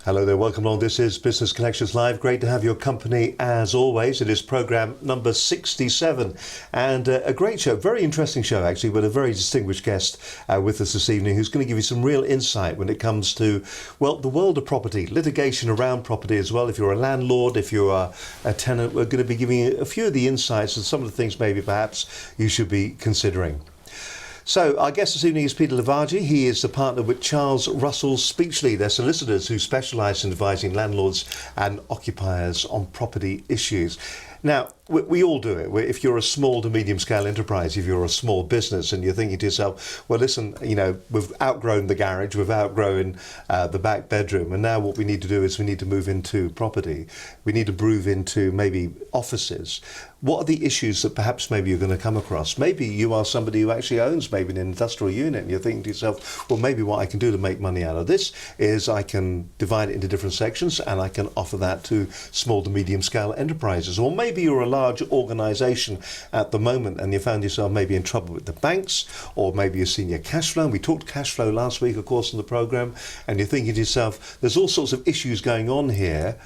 Hello there, welcome along. This is Business Connections Live. Great to have your company as always. It is programme number 67 and a great show, very interesting show actually, with a very distinguished guest with us this evening who's going to give you some real insight when it comes to, well, the world of property, litigation around property as well. If you're a landlord, if you're a tenant, we're going to be giving you a few of the insights and some of the things maybe perhaps you should be considering. So our guest this evening is Peter Levaggi. He is the partner with Charles Russell Speechlys. They're solicitors who specialise in advising landlords and occupiers on property issues. Now, we all do it. If you're a small to medium scale enterprise, if you're a small business and you're thinking to yourself, well, listen, you know, we've outgrown the garage, we've outgrown the back bedroom, and now what we need to do is we need to move into property. We need to move into maybe offices. What are the issues that perhaps maybe you're going to come across? Maybe you are somebody who actually owns maybe an industrial unit and you're thinking to yourself, well, maybe what I can do to make money out of this is I can divide it into different sections and I can offer that to small to medium scale enterprises. Or maybe you're a large organisation at the moment and you found yourself maybe in trouble with the banks, or maybe you're seeing your cash flow. And we talked cash flow last week, of course, in the programme, and you're thinking to yourself, there's all sorts of issues going on here.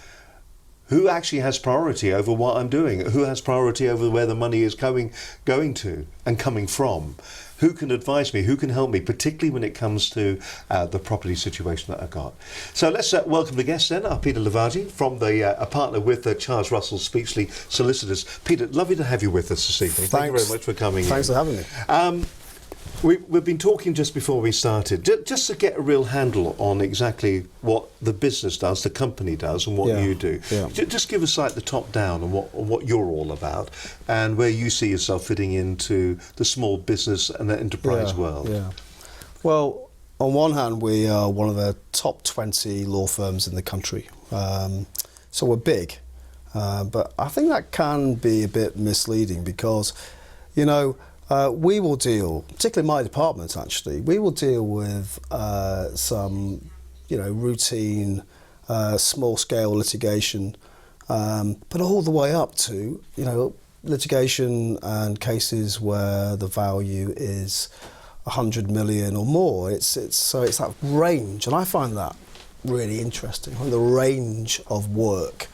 Who actually has priority over what I'm doing? Who has priority over where the money is going to and coming from? Who can advise me? Who can help me, particularly when it comes to the property situation that I've got? So let's welcome the guest then, Peter Levaggi, from a partner with Charles Russell Speechlys Solicitors. Peter, lovely to have you with us this evening. Thank you very much for coming. Thanks for having me. We've been talking just before we started, just to get a real handle on exactly what the business does, the company does, and what you do. Yeah. Just give us like the top down on what you're all about and where you see yourself fitting into the small business and the enterprise world. Yeah. Well, on one hand, we are one of the top 20 law firms in the country. So we're big, but I think that can be a bit misleading because, you know, we will deal, particularly my department actually, we will deal with some, you know, routine, small-scale litigation, but all the way up to, you know, litigation and cases where the value is 100 million or more. It's that range, and I find that really interesting. I find the range of work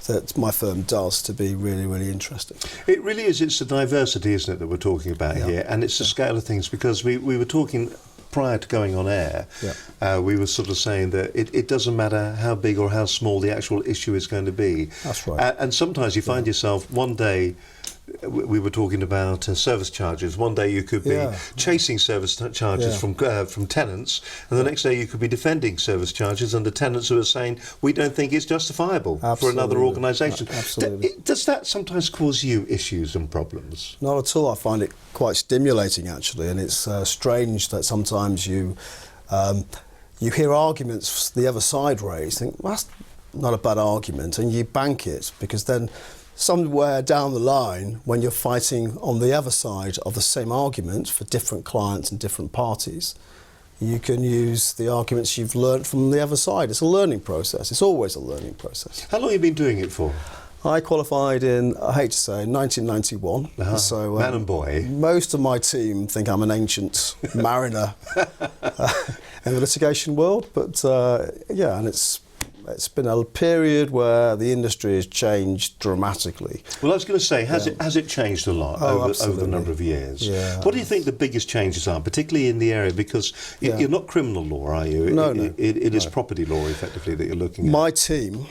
that my firm does to be really, really interesting. It really is. It's the diversity, isn't it, that we're talking about here, and it's the scale of things, because we were talking prior to going on air, we were sort of saying that it doesn't matter how big or how small the actual issue is going to be. That's right. And sometimes you find yourself one day, we were talking about service charges. One day you could be chasing service charges from tenants, and the next day you could be defending service charges under tenants who are saying, we don't think it's justifiable for another organisation. Absolutely. Does that sometimes cause you issues and problems? Not at all. I find it quite stimulating, actually, and it's strange that sometimes you hear arguments the other side raise, think, well, that's not a bad argument, and you bank it, because then somewhere down the line, when you're fighting on the other side of the same argument for different clients and different parties, you can use the arguments you've learnt from the other side. It's a learning process. It's always a learning process. How long have you been doing it for? I qualified in, I hate to say, 1991. So, man and boy. Most of my team think I'm an ancient mariner in the litigation world, but yeah, and it's been a period where the industry has changed dramatically. Well, I was going to say, has it changed a lot over the number of years? Yeah. What do you think the biggest changes are, particularly in the area? Because you're not criminal law, are you? No, it is property law, effectively, that you're looking at. My team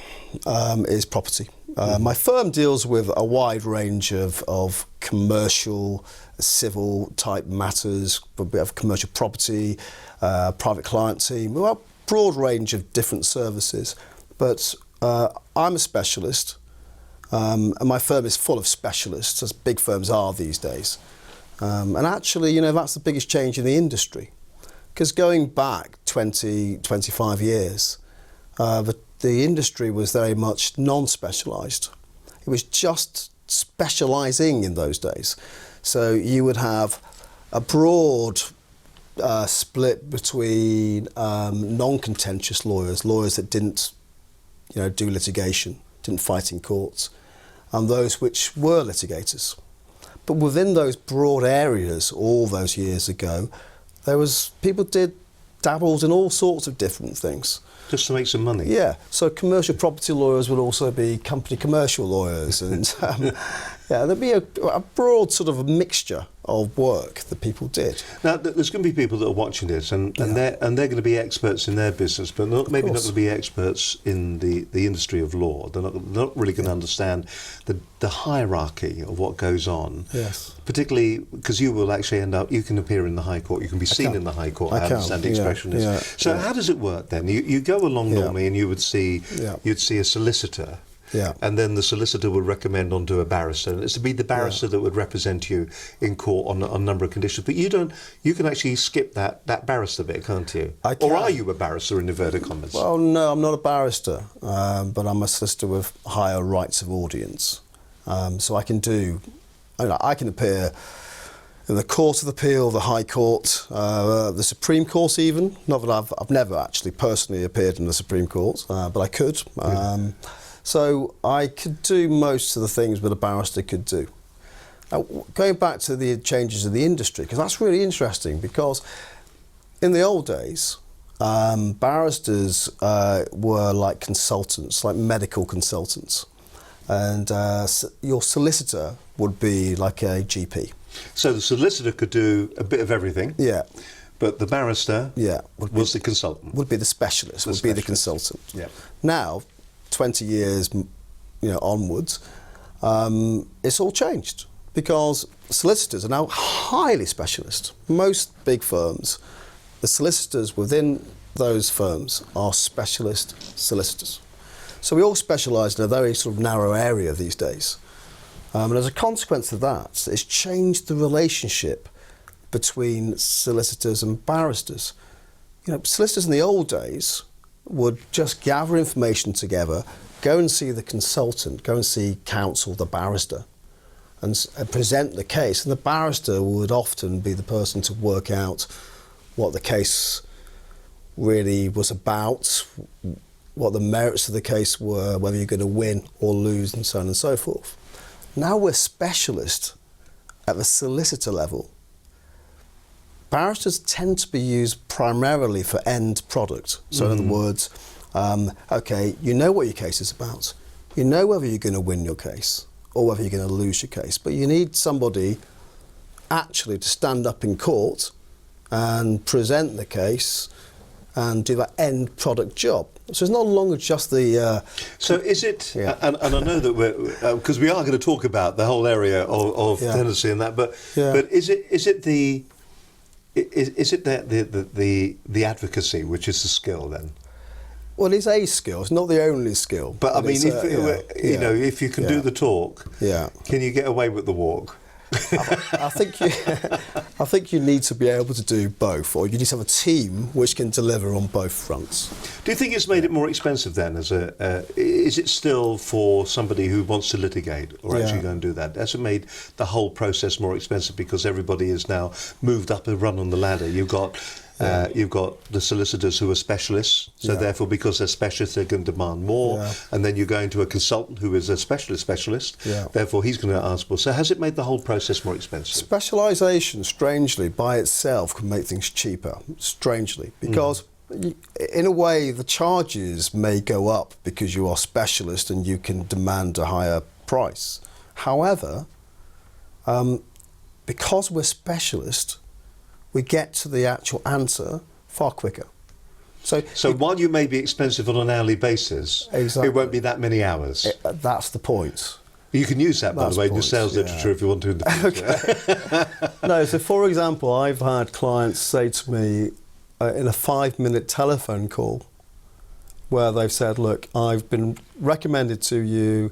is property. My firm deals with a wide range of commercial, civil type matters. We have commercial property, private client team. We have a broad range of different services, but I'm a specialist, and my firm is full of specialists, as big firms are these days. And actually, you know, that's the biggest change in the industry, because going back 20, 25 years, the industry was very much non-specialised. It was just specialising in those days. So you would have a broad split between non-contentious lawyers that didn't, you know, do litigation, didn't fight in courts, and those which were litigators. But within those broad areas, all those years ago, there was people did dabbles in all sorts of different things. Just to make some money. Yeah, so commercial property lawyers would also be company commercial lawyers, and yeah, there'd be a broad sort of a mixture of work that people did. Now, there's going to be people that are watching this, and they're going to be experts in their business, but maybe not going to be experts in the industry of law. They're not really going to understand the hierarchy of what goes on. Yes. Particularly because you will actually you can appear in the High Court, you can be seen in the High Court, I understand the expression is. Yeah. So how does it work then? You go along normally and you'd see a solicitor. Yeah. And then the solicitor would recommend onto a barrister, and it's to be the barrister that would represent you in court on a number of conditions. But you can actually skip that barrister bit, can't you? I can. Or are you a barrister in inverted commas? Well, no, I'm not a barrister, but I'm a solicitor with higher rights of audience. So I can appear in the Court of Appeal, the High Court, the Supreme Court even. Not that I've never actually personally appeared in the Supreme Court, but I could. So I could do most of the things that a barrister could do. Now, going back to the changes of the industry, because that's really interesting, because in the old days, barristers were like consultants, like medical consultants. And your solicitor would be like a GP. So the solicitor could do a bit of everything. Yeah. But the barrister was the consultant. Would be the specialist, be the consultant. Yeah. Now, 20 years onwards, it's all changed because solicitors are now highly specialist. Most big firms, the solicitors within those firms are specialist solicitors. So we all specialise in a very sort of narrow area these days. And as a consequence of that, it's changed the relationship between solicitors and barristers. Solicitors in the old days would just gather information together, go and see the consultant, go and see counsel, the barrister, and present the case. And the barrister would often be the person to work out what the case really was about, what the merits of the case were, whether you're going to win or lose, and so on and so forth. Now we're specialists at the solicitor level. Barristers tend to be used primarily for end product. So in other words, okay, you know what your case is about. You know whether you're going to win your case or whether you're going to lose your case. But you need somebody actually to stand up in court and present the case and do that end product job. So it's no longer just the... So is it, and I know that we're, because we are going to talk about the whole area of tenancy and that, but is it the advocacy which is the skill then? Well, it's a skill. It's not the only skill. But I mean, if you can do the talk, can you get away with the walk? I think you need to be able to do both, or you need to have a team which can deliver on both fronts. Do you think it's made it more expensive then? Is it still for somebody who wants to litigate or actually go and do that? Has it made the whole process more expensive because everybody is now moved up a run on the ladder? You've got the solicitors who are specialists, so therefore because they're specialists they can demand more, and then you're going to a consultant who is a specialist, therefore he's going to ask more. So has it made the whole process more expensive? Specialisation, strangely, by itself can make things cheaper, strangely, because in a way the charges may go up because you are specialist and you can demand a higher price. However, because we're specialist, we get to the actual answer far quicker. So while you may be expensive on an hourly basis, it won't be that many hours. That's the point. You can use that, by the way, in your sales literature if you want to in the future. No, so for example, I've had clients say to me in a 5-minute telephone call where they've said, look, I've been recommended to you,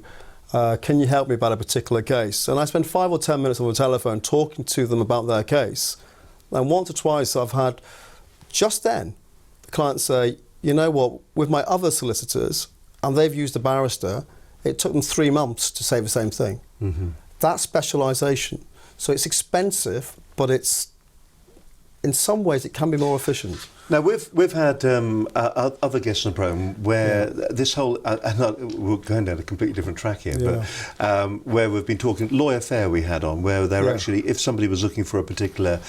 can you help me about a particular case? And I spend 5 or 10 minutes on the telephone talking to them about their case. And once or twice I've had, just then, the client say, you know what, with my other solicitors, and they've used a barrister, it took them 3 months to say the same thing. That's specialisation. So it's expensive, but it's, in some ways, it can be more efficient. Now, we've had other guests on the programme where this whole, we're going down a completely different track here, but where we've been talking, Lawyer Fair we had on, where they're actually, if somebody was looking for a particular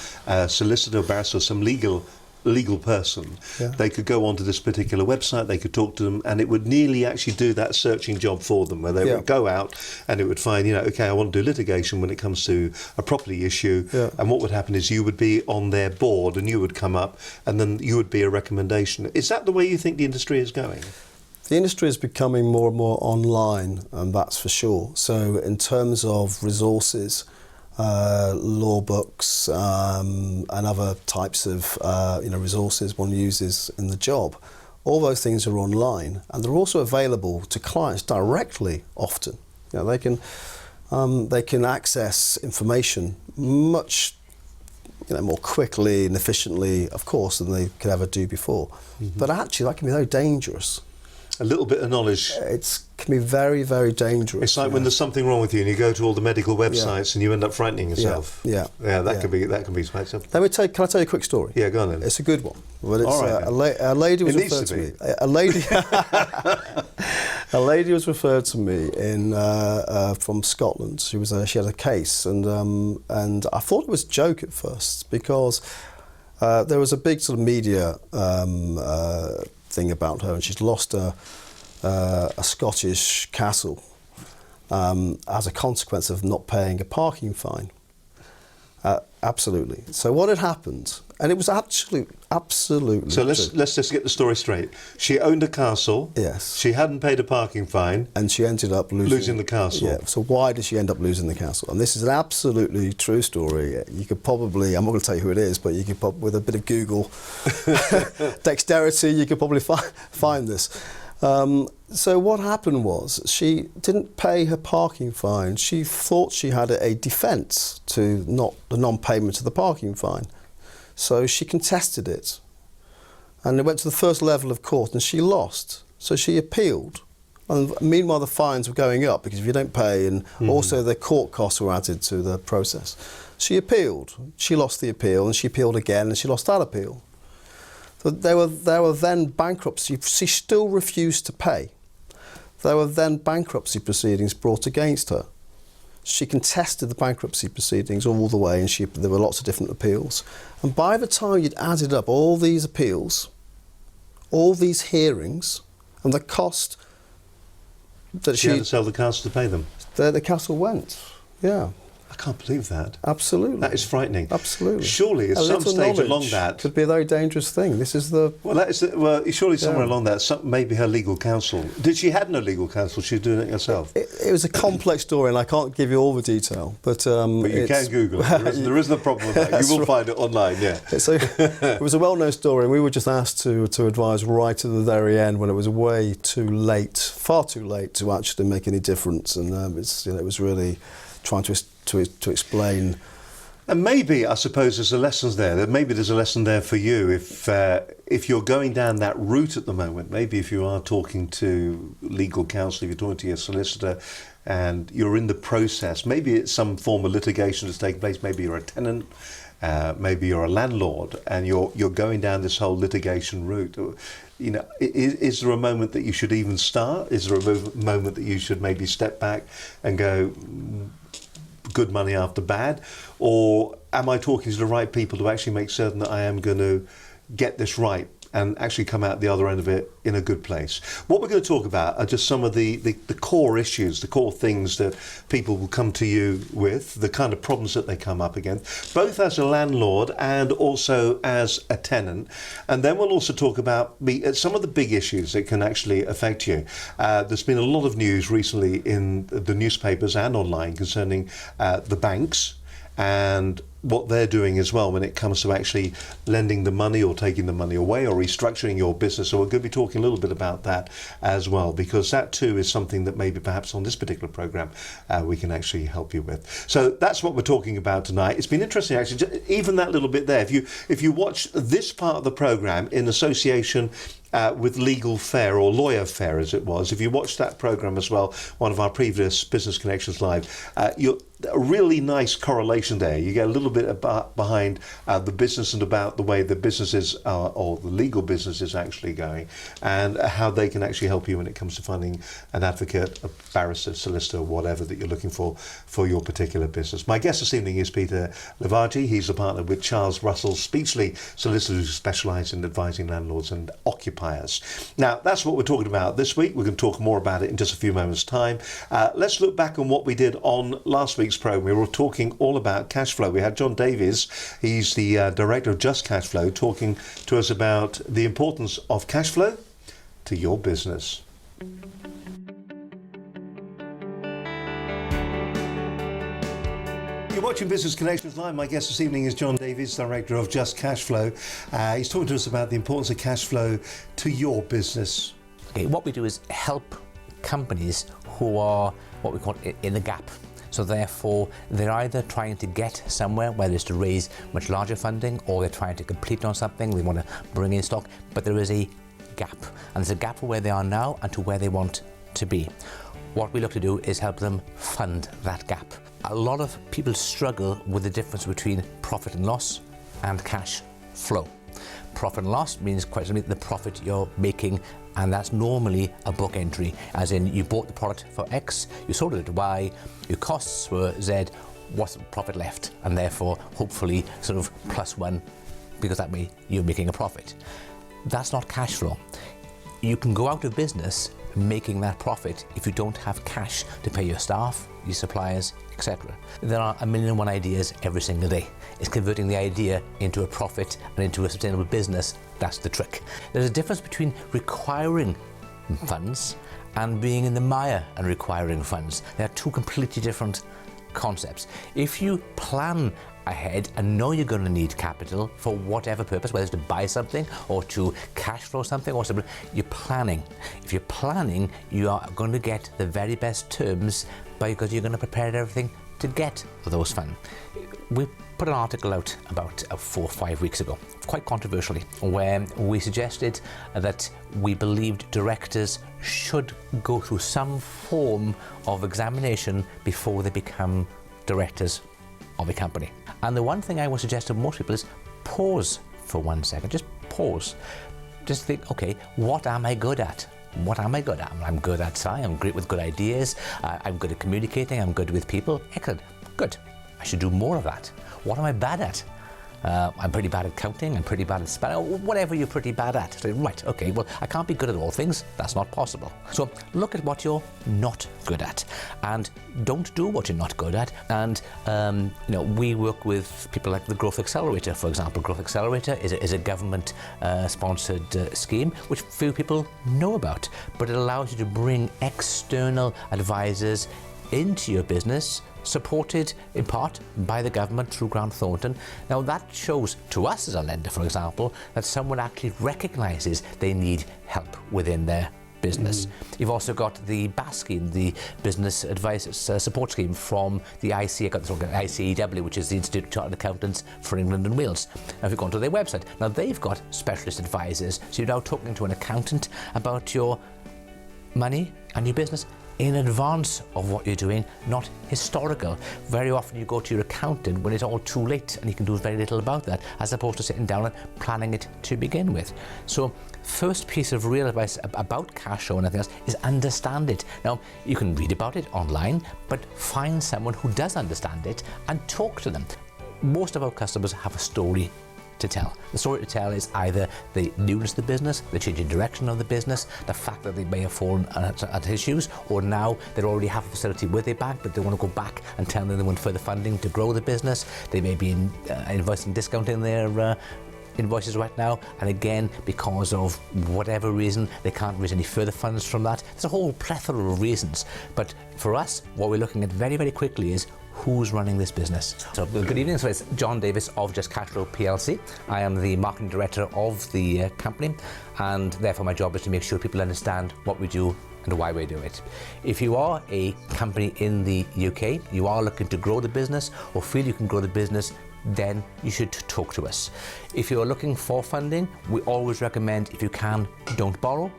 solicitor, barrister, some legal legal person, they could go onto this particular website, they could talk to them, and it would nearly actually do that searching job for them, where they would go out and it would find, okay, I want to do litigation when it comes to a property issue, and what would happen is you would be on their board and you would come up and then you would be a recommendation. Is that the way you think the industry is going? The industry is becoming more and more online, and that's for sure. So in terms of resources, law books and other types of resources one uses in the job, all those things are online, and they're also available to clients directly. Often, they can access information much more quickly and efficiently, of course, than they could ever do before. But actually, that can be very dangerous. A little bit of knowledge. It can be very, very dangerous. It's like when there's something wrong with you and you go to all the medical websites and you end up frightening yourself. That can be quite something. Can I tell you a quick story? Yeah, go on then. It's a good one. Well, it's, all right, a lady was referred to me. A lady was referred to me from Scotland. She had a case, and I thought it was a joke at first, because there was a big sort of media thing about her, and she's lost a Scottish castle as a consequence of not paying a parking fine. Absolutely. So what had happened, and it was absolutely So let's just get the story straight. She owned a castle. Yes. She hadn't paid a parking fine. And she ended up losing the castle. Yeah. So why did she end up losing the castle? And this is an absolutely true story. You could probably, I'm not going to tell you who it is, but you could with a bit of Google dexterity, you could probably find this. So what happened was, she didn't pay her parking fine. She thought she had a defence to the non-payment of the parking fine. So she contested it. And it went to the first level of court, and she lost. So she appealed. And meanwhile, the fines were going up, because if you don't pay, and also the court costs were added to the process. She appealed. She lost the appeal, and she appealed again, and she lost that appeal. So there were then bankruptcy. She still refused to pay. There were then bankruptcy proceedings brought against her. She contested the bankruptcy proceedings all the way, and there were lots of different appeals. And by the time you'd added up all these appeals, all these hearings, and the cost that she had to sell the castle to pay them. The castle went. Yeah. I can't believe that. Absolutely. That is frightening. Absolutely. Surely, at some stage along that, could be a very dangerous thing. This is the surely somewhere along that, maybe her legal counsel. She had no legal counsel. She was doing it herself. It was a complex story, and I can't give you all the detail. But you can Google it. There isn't a problem with that. You will find it online. Yeah. It was a well-known story, and we were just asked to advise right at the very end, when it was way too late, far too late to actually make any difference. And it was really trying to explain. And maybe, I suppose, there's a lesson there. Maybe there's a lesson there for you if you're going down that route at the moment. Maybe if you are talking to legal counsel, if you're talking to your solicitor, and you're in the process, maybe it's some form of litigation that's taking place. Maybe you're a tenant, maybe you're a landlord, and you're going down this whole litigation route. Is there a moment that you should even start? Is there a moment that you should maybe step back and go, good money after bad? Or am I talking to the right people to actually make certain that I am going to get this right and actually come out the other end of it in a good place? What we're going to talk about are just some of the core issues, the core things that people will come to you with, the kind of problems that they come up against, both as a landlord and also as a tenant. And then we'll also talk about some of the big issues that can actually affect you. There's been a lot of news recently in the newspapers and online concerning the banks and what they're doing as well when it comes to actually lending the money or taking the money away or restructuring your business. So we're going to be talking a little bit about that as well, because that too is something that maybe perhaps on this particular program we can actually help you with. So that's what we're talking about tonight. It's been interesting actually, even that little bit there. If you watch this part of the program in association with legal fare, or lawyer fare as it was. If you watched that programme as well, one of our previous Business Connections Live, a really nice correlation there. You get a little bit behind the business and about the way the businesses or the legal business is actually going, and how they can actually help you when it comes to finding an advocate, a barrister, solicitor, whatever that you're looking for your particular business. My guest this evening is Peter Levaggi. He's a partner with Charles Russell Speechlys, solicitors who specialise in advising landlords and occupiers. Now, that's what we're talking about this week. We're going to talk more about it in just a few moments' time. Let's look back on what we did on last week's program. We were talking all about cash flow. We had John Davies, he's the director of Just Cash Flow, talking to us about the importance of cash flow to your business. You're watching Business Connections Live. My guest this evening is John Davies, director of Just Cash Flow. He's talking to us about the importance of cash flow to your business. Okay, what we do is help companies who are what we call in the gap. So therefore, they're either trying to get somewhere, whether it's to raise much larger funding, or they're trying to complete on something, they want to bring in stock, but there is a gap. And there's a gap from where they are now and to where they want to be. What we look to do is help them fund that gap. A lot of people struggle with the difference between profit and loss and cash flow. Profit and loss means quite simply the profit you're making, and that's normally a book entry, as in you bought the product for X, you sold it at Y, your costs were Z, what's the profit left? And therefore, hopefully, sort of +1, because that way you're making a profit. That's not cash flow. You can go out of business making that profit if you don't have cash to pay your staff, your suppliers, etc. There are 1,000,001 ideas every single day. It's converting the idea into a profit and into a sustainable business. That's the trick. There's a difference between requiring funds and being in the mire and requiring funds. They are two completely different concepts. If you plan ahead and know you're going to need capital for whatever purpose, whether it's to buy something or to cash flow something or something, you're planning. If you're planning, you are going to get the very best terms because you're going to prepare everything to get those funds. We put an article out about 4 or 5 weeks ago, quite controversially, where we suggested that we believed directors should go through some form of examination before they become directors of a company. And the one thing I would suggest to most people is pause for 1 second, just pause. Just think, okay, what am I good at? What am I good at? I'm good at science, I'm great with good ideas, I'm good at communicating, I'm good with people. Excellent, good. I should do more of that. What am I bad at? I'm pretty bad at counting, I'm pretty bad at spelling, whatever you're pretty bad at. So, right, okay, well, I can't be good at all things. That's not possible. So look at what you're not good at and don't do what you're not good at. And, we work with people like the Growth Accelerator, for example. Growth Accelerator is a government sponsored scheme, which few people know about, but it allows you to bring external advisors into your business, supported in part by the government through Grant Thornton. Now that shows to us as a lender, for example, that someone actually recognises they need help within their business. You've also got the BAS scheme, the Business Advice Support Scheme from the ICEW, which is the Institute of Chartered Accountants for England and Wales. Now if you go onto their website, now they've got specialist advisors, so you're now talking to an accountant about your money and your business in advance of what you're doing, not historical. Very often you go to your accountant when it's all too late and you can do very little about that, as opposed to sitting down and planning it to begin with. So first piece of real advice about cash flow and anything else is understand it. Now you can read about it online, but find someone who does understand it and talk to them. Most of our customers have a story to tell. The story to tell is either the newness of the business, the changing direction of the business, the fact that they may have fallen at issues, or now they already have a facility with a bank, but they want to go back and tell them they want further funding to grow the business. They may be invoicing, discounting their invoices right now, and again, because of whatever reason, they can't raise any further funds from that. There's a whole plethora of reasons, but for us, what we're looking at very, very quickly is who's running this business. So good evening, so it's John Davies of Just Cash Flow PLC. I am the marketing director of the company, and therefore my job is to make sure people understand what we do and why we do it. If you are a company in the UK, you are looking to grow the business or feel you can grow the business then you should talk to us. If you're looking for funding, we always recommend, if you can, don't borrow.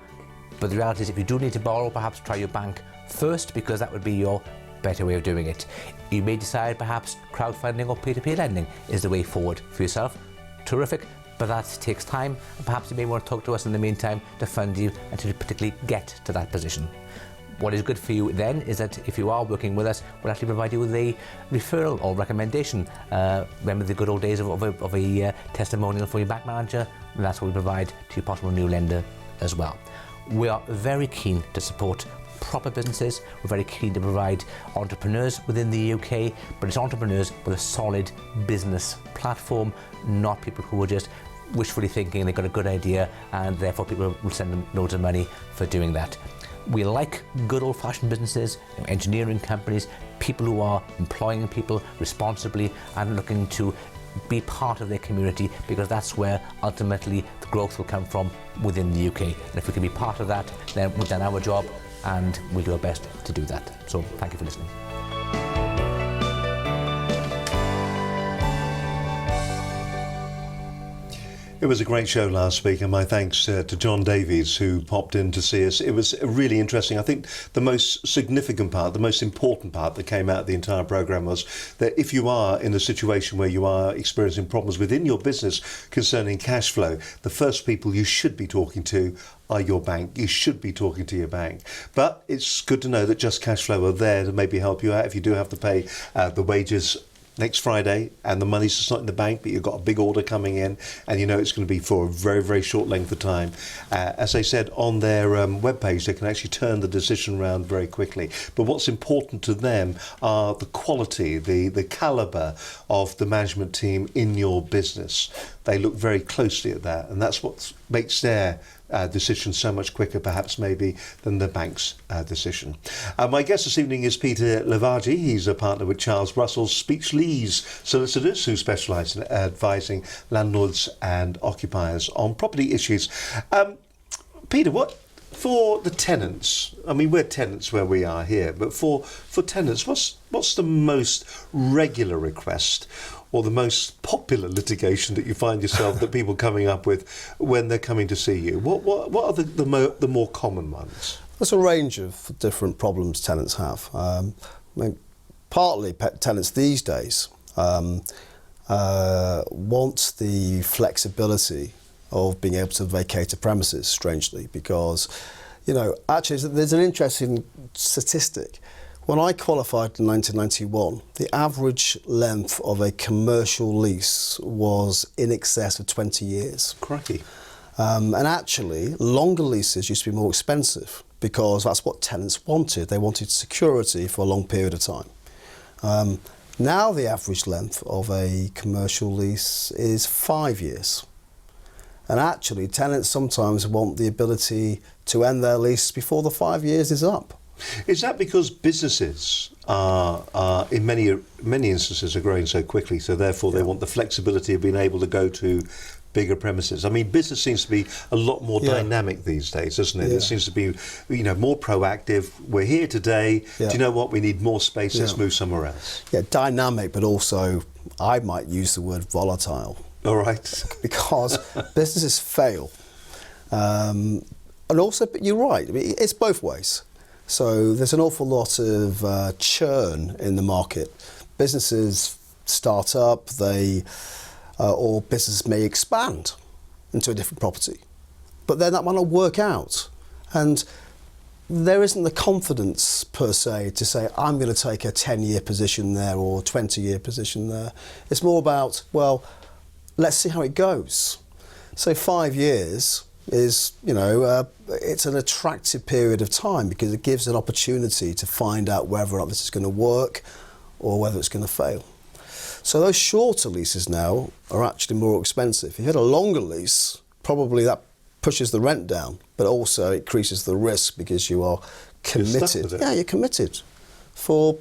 But the reality is, if you do need to borrow, perhaps try your bank first, because that would be your better way of doing it. You may decide perhaps crowdfunding or peer-to-peer lending is the way forward for yourself. Terrific, but that takes time. Perhaps you may want to talk to us in the meantime to fund you and to particularly get to that position. What is good for you then is that if you are working with us, we'll actually provide you with a referral or recommendation. Remember the good old days of a testimonial for your bank manager? And that's what we provide to your possible new lender as well. We are very keen to support proper businesses. We're very keen to provide entrepreneurs within the UK, but it's entrepreneurs with a solid business platform, not people who are just wishfully thinking they've got a good idea and therefore people will send them loads of money for doing that. We like good old-fashioned businesses, engineering companies, people who are employing people responsibly and looking to be part of their community, because that's where ultimately the growth will come from within the UK. And if we can be part of that, then we've done our job and we'll do our best to do that. So thank you for listening. It was a great show last week, and my thanks to John Davies, who popped in to see us. It was really interesting. I think the most significant part, the most important part that came out of the entire programme was that if you are in a situation where you are experiencing problems within your business concerning cash flow, the first people you should be talking to are your bank. You should be talking to your bank. But it's good to know that Just Cash Flow are there to maybe help you out if you do have to pay the wages next Friday and the money's just not in the bank, but you've got a big order coming in and you know it's going to be for a very, very short length of time. As I said, on their webpage, they can actually turn the decision around very quickly. But what's important to them are the quality, the calibre of the management team in your business. They look very closely at that, and that's what makes their decision so much quicker, perhaps maybe, than the bank's decision. My guest this evening is Peter Levaggi. He's a partner with Charles Russell Speechlys Solicitors, who specialise in advising landlords and occupiers on property issues. Peter, what for the tenants? I mean, we're tenants where we are here, but for tenants, what's the most regular request or the most popular litigation that you find yourself that people coming up with when they're coming to see you? What are the more common ones? There's a range of different problems tenants have. I mean, partly tenants these days want the flexibility of being able to vacate a premises, strangely, because, you know, actually there's an interesting statistic. When I qualified in 1991, the average length of a commercial lease was in excess of 20 years. Crikey. And actually, longer leases used to be more expensive because that's what tenants wanted. They wanted security for a long period of time. Now the average length of a commercial lease is 5 years. And actually, tenants sometimes want the ability to end their lease before the 5 years is up. Is that because businesses are in many instances are growing so quickly, so therefore they want the flexibility of being able to go to bigger premises? I mean, business seems to be a lot more dynamic these days, doesn't it? Yeah. It seems to be, you know, more proactive. We're here today. Yeah. Do you know what? We need more space. Let's move somewhere else. Yeah, dynamic, but also I might use the word volatile. All right. Because businesses fail. And also, but you're right, I mean, it's both ways. So there's an awful lot of churn in the market. Businesses start up, or business may expand into a different property. But then that might not work out. And there isn't the confidence per se to say, I'm going to take a 10-year position there or a 20-year position there. It's more about, well, let's see how it goes. So 5 years is, you know, it's an attractive period of time because it gives an opportunity to find out whether or not this is going to work or whether it's going to fail. So those shorter leases now are actually more expensive. If you had a longer lease, probably that pushes the rent down, but also increases the risk because you are committed. Yeah, you're committed for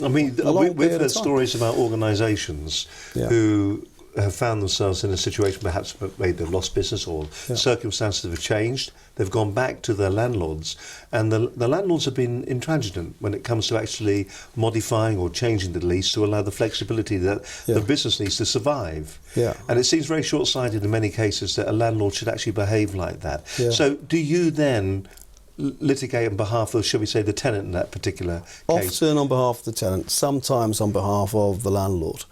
I mean, a long we've period heard of time. stories about organisations who have found themselves in a situation, perhaps maybe they've lost business or circumstances have changed, they've gone back to their landlords, and the landlords have been intransigent when it comes to actually modifying or changing the lease to allow the flexibility that the business needs to survive. Yeah. And it seems very short-sighted in many cases that a landlord should actually behave like that. Yeah. So do you then litigate on behalf of, shall we say, the tenant in that particular case? Often on behalf of the tenant, sometimes on behalf of the landlord.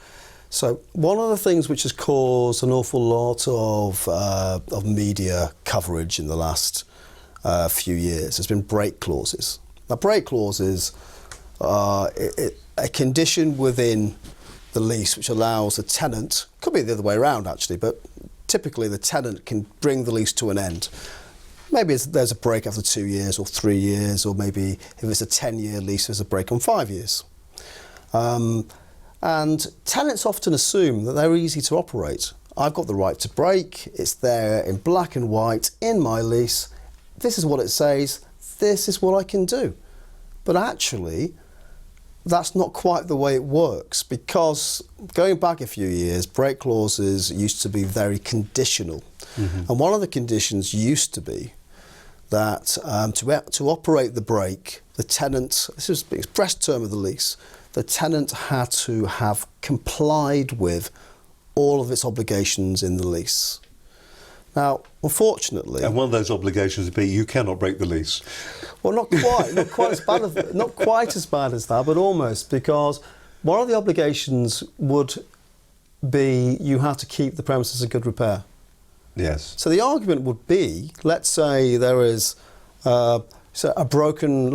So one of the things which has caused an awful lot of media coverage in the last few years has been break clauses. Now, break clauses are a condition within the lease which allows the tenant, could be the other way around actually, but typically the tenant can bring the lease to an end. Maybe there's a break after 2 years or 3 years, or maybe if it's a 10-year lease, there's a break on 5 years. And tenants often assume that they're easy to operate. I've got the right to break, it's there in black and white in my lease, this is what it says, this is what I can do. But actually, that's not quite the way it works, because going back a few years, break clauses used to be very conditional. And one of the conditions used to be that to operate the break, the tenant, this is the express term of the lease, the tenant had to have complied with all of its obligations in the lease. Now, unfortunately, and one of those obligations would be you cannot break the lease. Well, not quite as bad as that, but almost, because one of the obligations would be you have to keep the premises in good repair. Yes. So the argument would be, let's say there is a broken,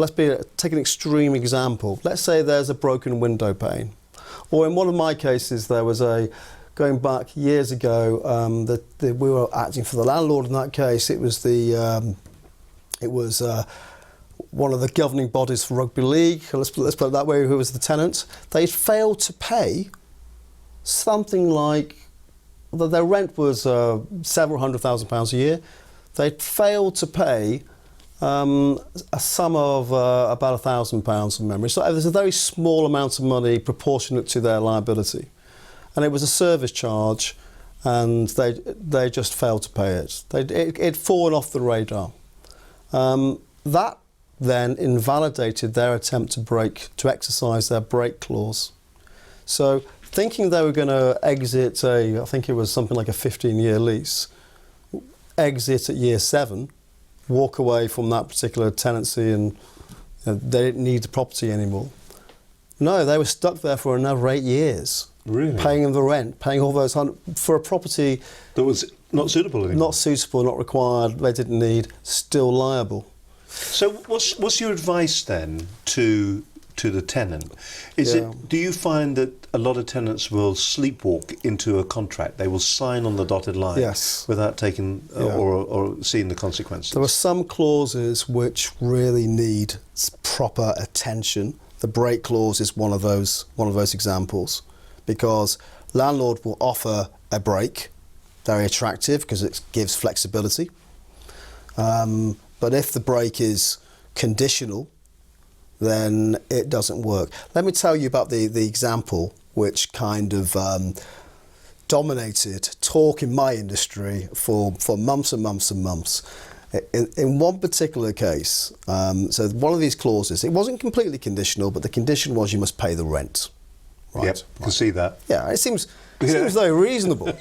take an extreme example. Let's say there's a broken window pane. Or in one of my cases, there was going back years ago, we were acting for the landlord in that case. It was one of the governing bodies for rugby league, let's put it that way, who was the tenant. They failed to pay something like, their rent was several £100,000 a year. They failed to pay a sum of about £1,000 from memory. So there's a very small amount of money proportionate to their liability. And it was a service charge, and they just failed to pay it. It'd fallen off the radar. That then invalidated their attempt to exercise their break clause. So thinking they were going to exit I think it was something like a 15-year lease, exit at year 7, walk away from that particular tenancy, and they didn't need the property anymore. No, they were stuck there for another 8 years. Really? Paying them the rent, paying all those for a property that was not suitable anymore. Not suitable, not required, they didn't need, still liable. So what's your advice then to the tenant? Do you find that a lot of tenants will sleepwalk into a contract? They will sign on the dotted line without taking or seeing the consequences? There are some clauses which really need proper attention. The break clause is one of those examples, because landlord will offer a break, very attractive because it gives flexibility. But if the break is conditional, then it doesn't work. Let me tell you about the example which kind of dominated talk in my industry for months and months and months. In one particular case, so one of these clauses, it wasn't completely conditional, but the condition was you must pay the rent. Right? Yep, I can see that. Yeah, it seems very reasonable.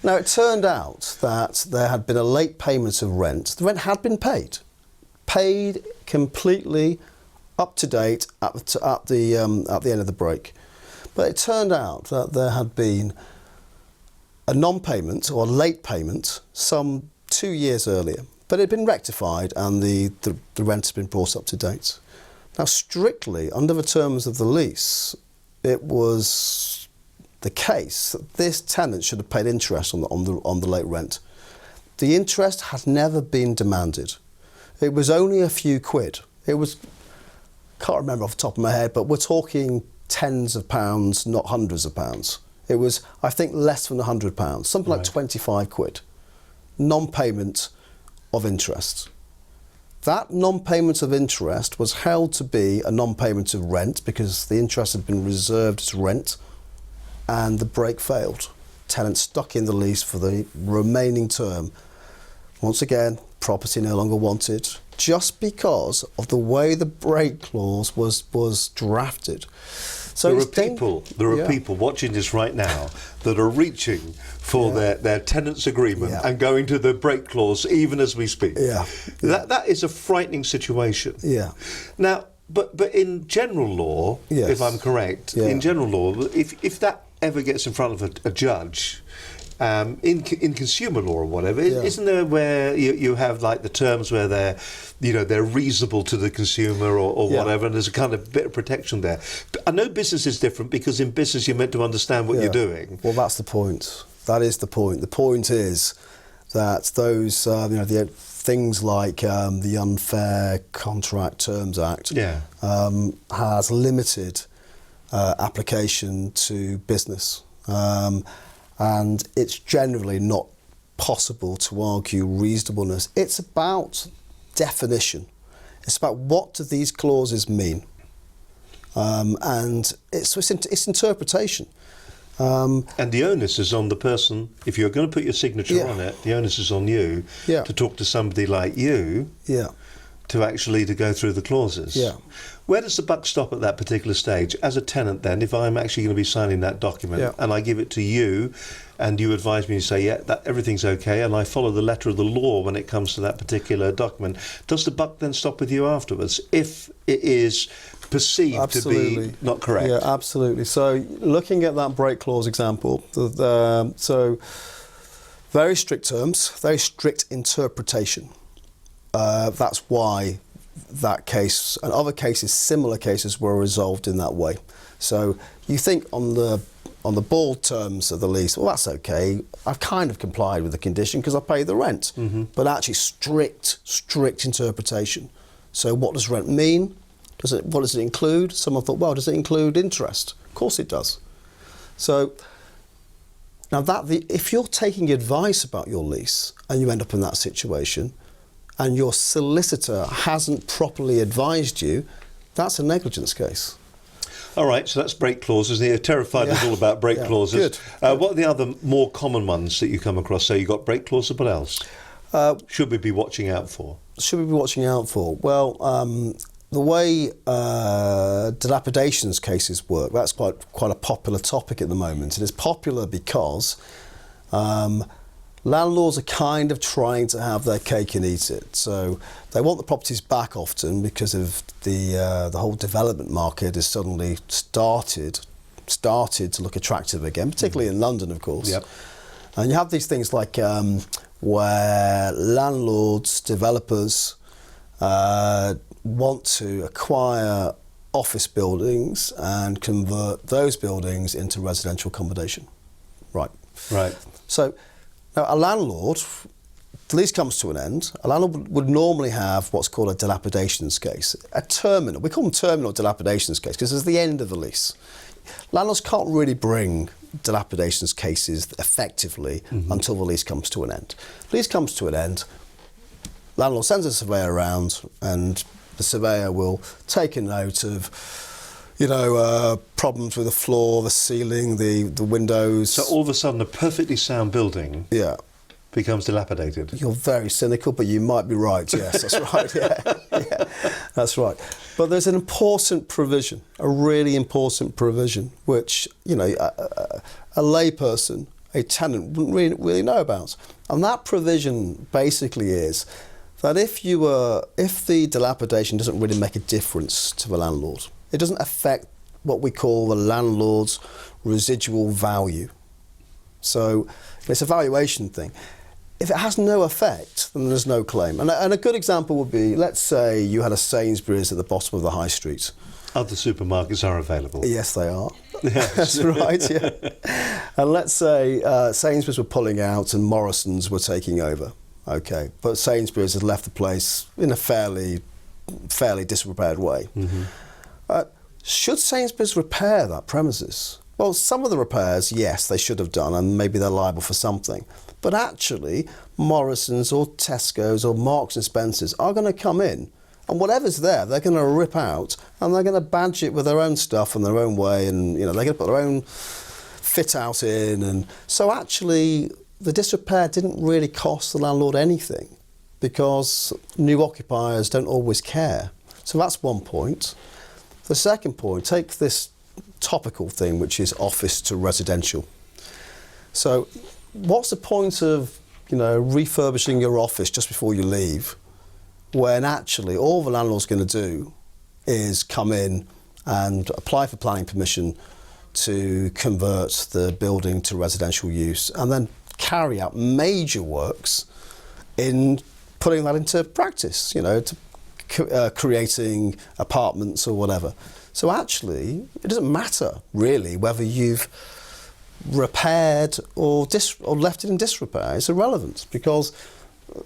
Now, it turned out that there had been a late payment of rent. The rent had been paid completely up to date at the end of the break. But it turned out that there had been a non-payment or a late payment some 2 years earlier, but it had been rectified and the rent had been brought up to date. Now, strictly under the terms of the lease, it was the case that this tenant should have paid interest on the late rent. The interest had never been demanded. It was only a few quid. It was, can't remember off the top of my head, but we're talking tens of pounds, not hundreds of pounds. It was, I think, less than £100, something like 25 quid. Non-payment of interest. That non-payment of interest was held to be a non-payment of rent because the interest had been reserved as rent, and the break failed. tenant stuck in the lease for the remaining term. Once again, property no longer wanted, just because of the way the break clause was drafted. So there are people watching this right now that are reaching for their tenant's agreement and going to the break clause even as we speak. That is a frightening situation. Now, but in general law, if I'm correct, in general law, if that ever gets in front of a judge, in consumer law or whatever, isn't there where you have like the terms where they're reasonable to the consumer or whatever, and there's a kind of bit of protection there. I know business is different, because in business you're meant to understand what you're doing. Well, that's the point. That is the point. The point is that those the things like the Unfair Contract Terms Act has limited application to business. And it's generally not possible to argue reasonableness. It's about definition. It's about what do these clauses mean, and it's interpretation. And the onus is on the person. If you're going to put your signature on it, the onus is on you to talk to somebody like you to go through the clauses. Where does the buck stop at that particular stage? As a tenant then, if I'm actually going to be signing that document and I give it to you and you advise me and say, that everything's okay, and I follow the letter of the law when it comes to that particular document, does the buck then stop with you afterwards if it is perceived to be not correct? Yeah, absolutely. So looking at that break clause example, so very strict terms, very strict interpretation. That's why that case and other cases, similar cases, were resolved in that way. So you think on the bald terms of the lease, well, that's okay. I've kind of complied with the condition because I pay the rent. But actually, strict interpretation. So what does rent mean? What does it include? Someone thought, well, does it include interest? Of course it does. So now if you're taking advice about your lease and you end up in that situation, and your solicitor hasn't properly advised you, that's a negligence case. All right, so that's break clauses. You're terrified it's all about break clauses. Good. What are the other more common ones that you come across? So you've got break clauses, what else? Should we be watching out for? Should we be watching out for? Well, the way dilapidations cases work, that's quite a popular topic at the moment. And it's popular because landlords are kind of trying to have their cake and eat it. So they want the properties back often because of the whole development market has suddenly started to look attractive again, particularly in London, of course. And you have these things like where landlords, developers want to acquire office buildings and convert those buildings into residential accommodation. Right. So now, a landlord, the lease comes to an end, a landlord would normally have what's called a dilapidations case, a terminal. We call them terminal dilapidations case because it's the end of the lease. Landlords can't really bring dilapidations cases effectively until the lease comes to an end. The lease comes to an end, landlord sends a surveyor around, and the surveyor will take a note of problems with the floor, the ceiling, the windows. So all of a sudden, a perfectly sound building becomes dilapidated. You're very cynical, but you might be right. Yes, that's right. Yeah, that's right. But there's an important provision, a really important provision, which a layperson, a tenant, wouldn't really know about. And that provision basically is that if the dilapidation doesn't really make a difference to the landlord, it doesn't affect what we call the landlord's residual value. So it's a valuation thing. If it has no effect, then there's no claim. And a good example would be, let's say you had a Sainsbury's at the bottom of the high street. Other supermarkets are available. Yes, they are. That's right, yeah. And let's say Sainsbury's were pulling out and Morrison's were taking over. Okay, but Sainsbury's had left the place in a fairly disrepaired way. Should Sainsbury's repair that premises? Well, some of the repairs, yes, they should have done, and maybe they're liable for something. But actually, Morrison's or Tesco's or Marks and Spencer's are going to come in, and whatever's there, they're going to rip out, and they're going to badge it with their own stuff and their own way, and they're going to put their own fit out in, and so actually the disrepair didn't really cost the landlord anything because new occupiers don't always care. So that's one point. The second point, take this topical thing, which is office to residential. So what's the point of, refurbishing your office just before you leave, when actually all the landlord's going to do is come in and apply for planning permission to convert the building to residential use, and then carry out major works in putting that into practice, creating apartments or whatever. So actually, it doesn't matter really whether you've repaired or left it in disrepair. It's irrelevant because,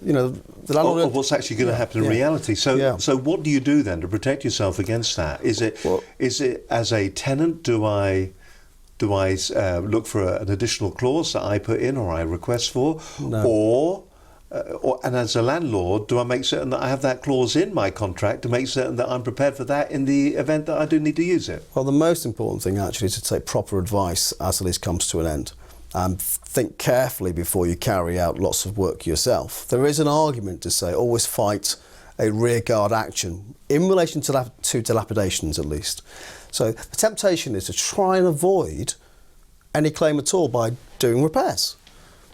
the landlord... Of what's actually going to happen in reality. So what do you do then to protect yourself against that? Is it as a tenant, do I look for an additional clause that I put in or I request for? No. And as a landlord, do I make certain that I have that clause in my contract to make certain that I'm prepared for that in the event that I do need to use it? Well, the most important thing actually is to take proper advice as the lease comes to an end. And think carefully before you carry out lots of work yourself. There is an argument to say always fight a rearguard action in relation to dilapidations at least. So the temptation is to try and avoid any claim at all by doing repairs.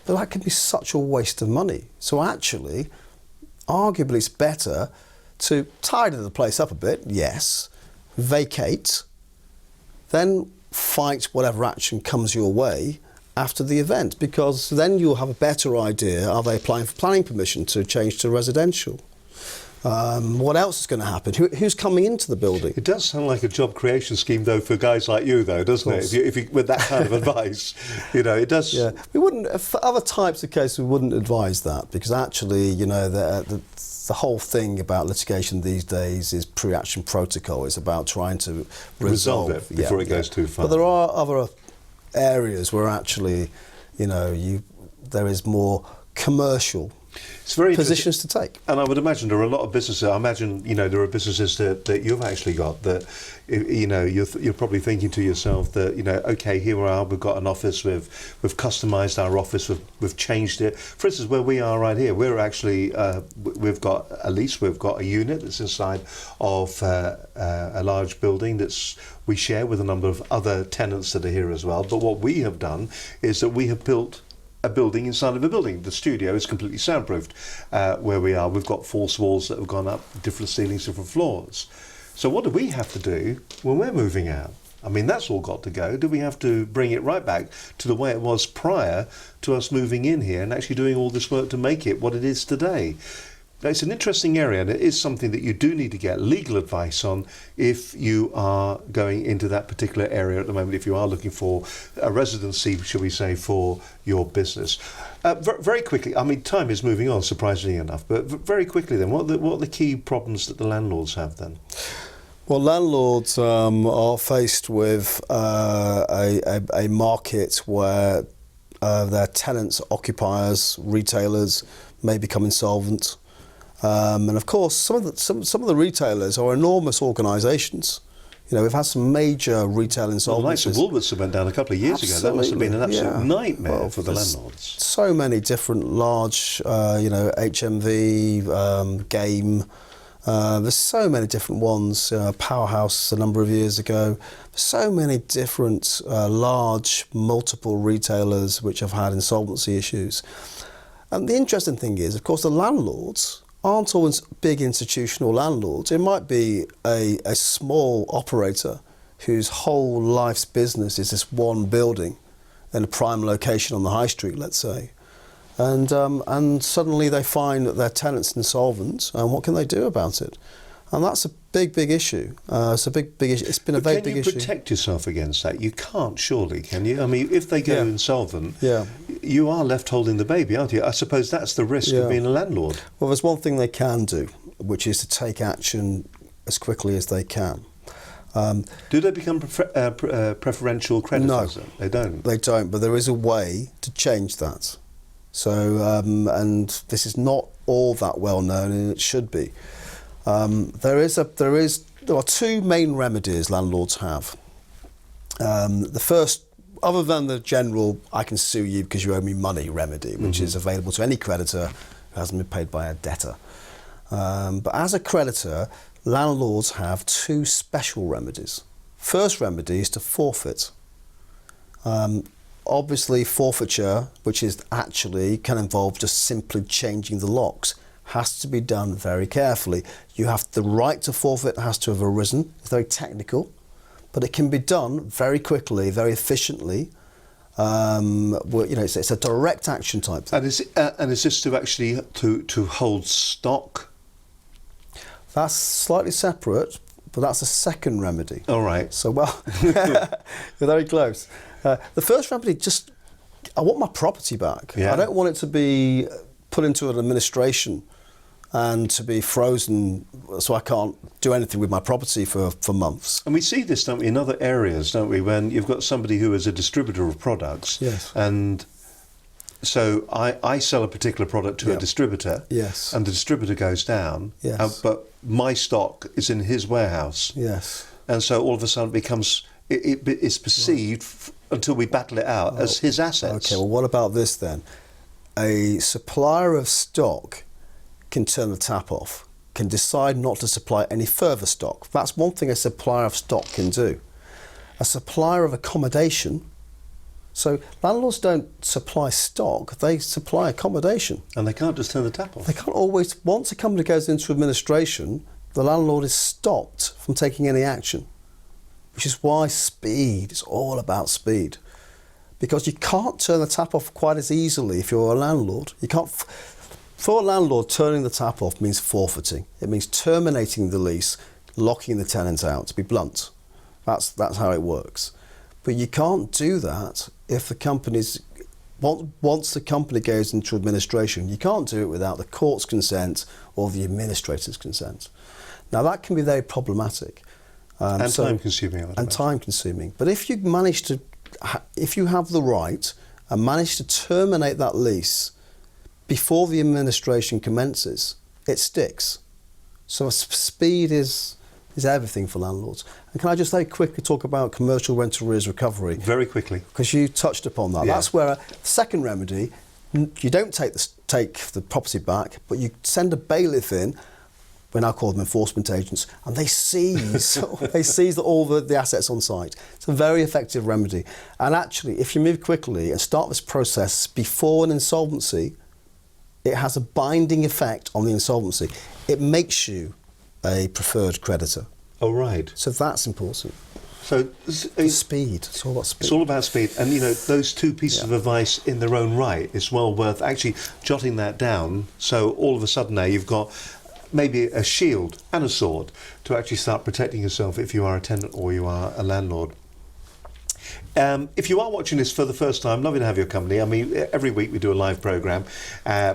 But that can be such a waste of money. So actually, arguably it's better to tidy the place up a bit, yes, vacate, then fight whatever action comes your way after the event, because then you'll have a better idea, are they applying for planning permission to change to residential? What else is going to happen? Who's coming into the building? It does sound like a job creation scheme, though, for guys like you, though, doesn't it? If you with that kind of advice, it does. Yeah, we wouldn't. For other types of cases, we wouldn't advise that because actually, the whole thing about litigation these days is pre-action protocol. It's about trying to resolve it before it goes too far. But there are other areas where actually, there is more commercial It's very positions to take. And I would imagine there are a lot of businesses. I imagine, there are businesses that you've actually got that, you're probably thinking to yourself that, okay, here we are, we've got an office, we've customised our office, we've changed it. For instance, where we are right here, we're actually, we've got a lease, we've got a unit that's inside of a large building we share with a number of other tenants that are here as well. But what we have done is that we have built a building inside of a building. The studio is completely soundproofed where we are. We've got false walls that have gone up, different ceilings, different floors. So what do we have to do when we're moving out? I mean, that's all got to go. Do we have to bring it right back to the way it was prior to us moving in here and actually doing all this work to make it what it is today? It's an interesting area, and it is something that you do need to get legal advice on if you are going into that particular area at the moment, if you are looking for a residency, shall we say, for your business. Very quickly, I mean, time is moving on, surprisingly enough, but very quickly then, what are the key problems that the landlords have then? Well, landlords are faced with a market where their tenants, occupiers, retailers may become insolvent. And of course, some of the retailers are enormous organisations. We've had some major retail insolvencies. Well, the likes of Woolworths went down a couple of years ago. That must have been an absolute nightmare for the landlords. So many different large, HMV, Game. There's so many different ones. Powerhouse a number of years ago. So many different large, multiple retailers which have had insolvency issues. And the interesting thing is, of course, the landlords aren't always big institutional landlords. It might be a small operator whose whole life's business is this one building in a prime location on the high street, let's say. And suddenly they find that their tenant's insolvent, and what can they do about it? And that's a big issue. It's a big issue. It's been a very big issue. Can you protect yourself against that? You can't, surely, can you? I mean, if they go insolvent, you are left holding the baby, aren't you? I suppose that's the risk of being a landlord. Well, there's one thing they can do, which is to take action as quickly as they can. Do they become preferential creditors? No, they don't. They don't, but there is a way to change that. So, and this is not all that well known, and it should be. There are two main remedies landlords have. The first other than the general I can sue you because you owe me money remedy, which is available to any creditor who hasn't been paid by a debtor. But as a creditor, landlords have two special remedies. First remedy is to forfeit. Obviously, forfeiture, which is actually can involve just simply changing the locks, has to be done very carefully. You have the right to forfeit has to have arisen. It's very technical, but it can be done very quickly, very efficiently. It's a direct action type thing. And is this to actually to hold stock? That's slightly separate, but that's a second remedy. All right. So, well, you're very close. The first remedy, I want my property back. Yeah. I don't want it to be put into an administration and to be frozen so I can't do anything with my property for months. And we see this, don't we, in other areas, don't we, when you've got somebody who is a distributor of products. Yes. And so I sell a particular product to a distributor. Yes. And the distributor goes down. Yes. But my stock is in his warehouse. Yes. And so all of a sudden it becomes, it's perceived until we battle it out as his assets. Okay, well, what about this then? A supplier of stock can turn the tap off, can decide not to supply any further stock. That's one thing a supplier of stock can do. A supplier of accommodation, so landlords don't supply stock, they supply accommodation. And they can't just turn the tap off. They can't always, once a company goes into administration, the landlord is stopped from taking any action, which is why speed, it's all about speed. Because you can't turn the tap off quite as easily if you're a landlord. You can't. For a landlord, turning the tap off means forfeiting. It means terminating the lease, locking the tenant out, to be blunt. That's how it works. But you can't do that if the company's, once the company goes into administration, you can't do it without the court's consent or the administrator's consent. Now that can be very problematic. And time-consuming. And time-consuming. But if you manage to, if you have the right and manage to terminate that lease before the administration commences, it sticks. So speed is everything for landlords. And can I just very quickly talk about commercial rent arrears recovery? Very quickly. Because you touched upon that. Yeah. That's where the second remedy, you don't take the property back, but you send a bailiff in. We now call them enforcement agents, and they seize all the assets on site. It's a very effective remedy. And actually, if you move quickly and start this process before an insolvency, it has a binding effect on the insolvency. It makes you a preferred creditor. Oh, right. So that's important. So Speed. It's all about speed. It's all about speed. And, those two pieces of advice in their own right, it's well worth actually jotting that down. So all of a sudden now you've got maybe a shield and a sword to actually start protecting yourself if you are a tenant or you are a landlord. If you are watching this for the first time, lovely to have your company. I mean, every week we do a live programme,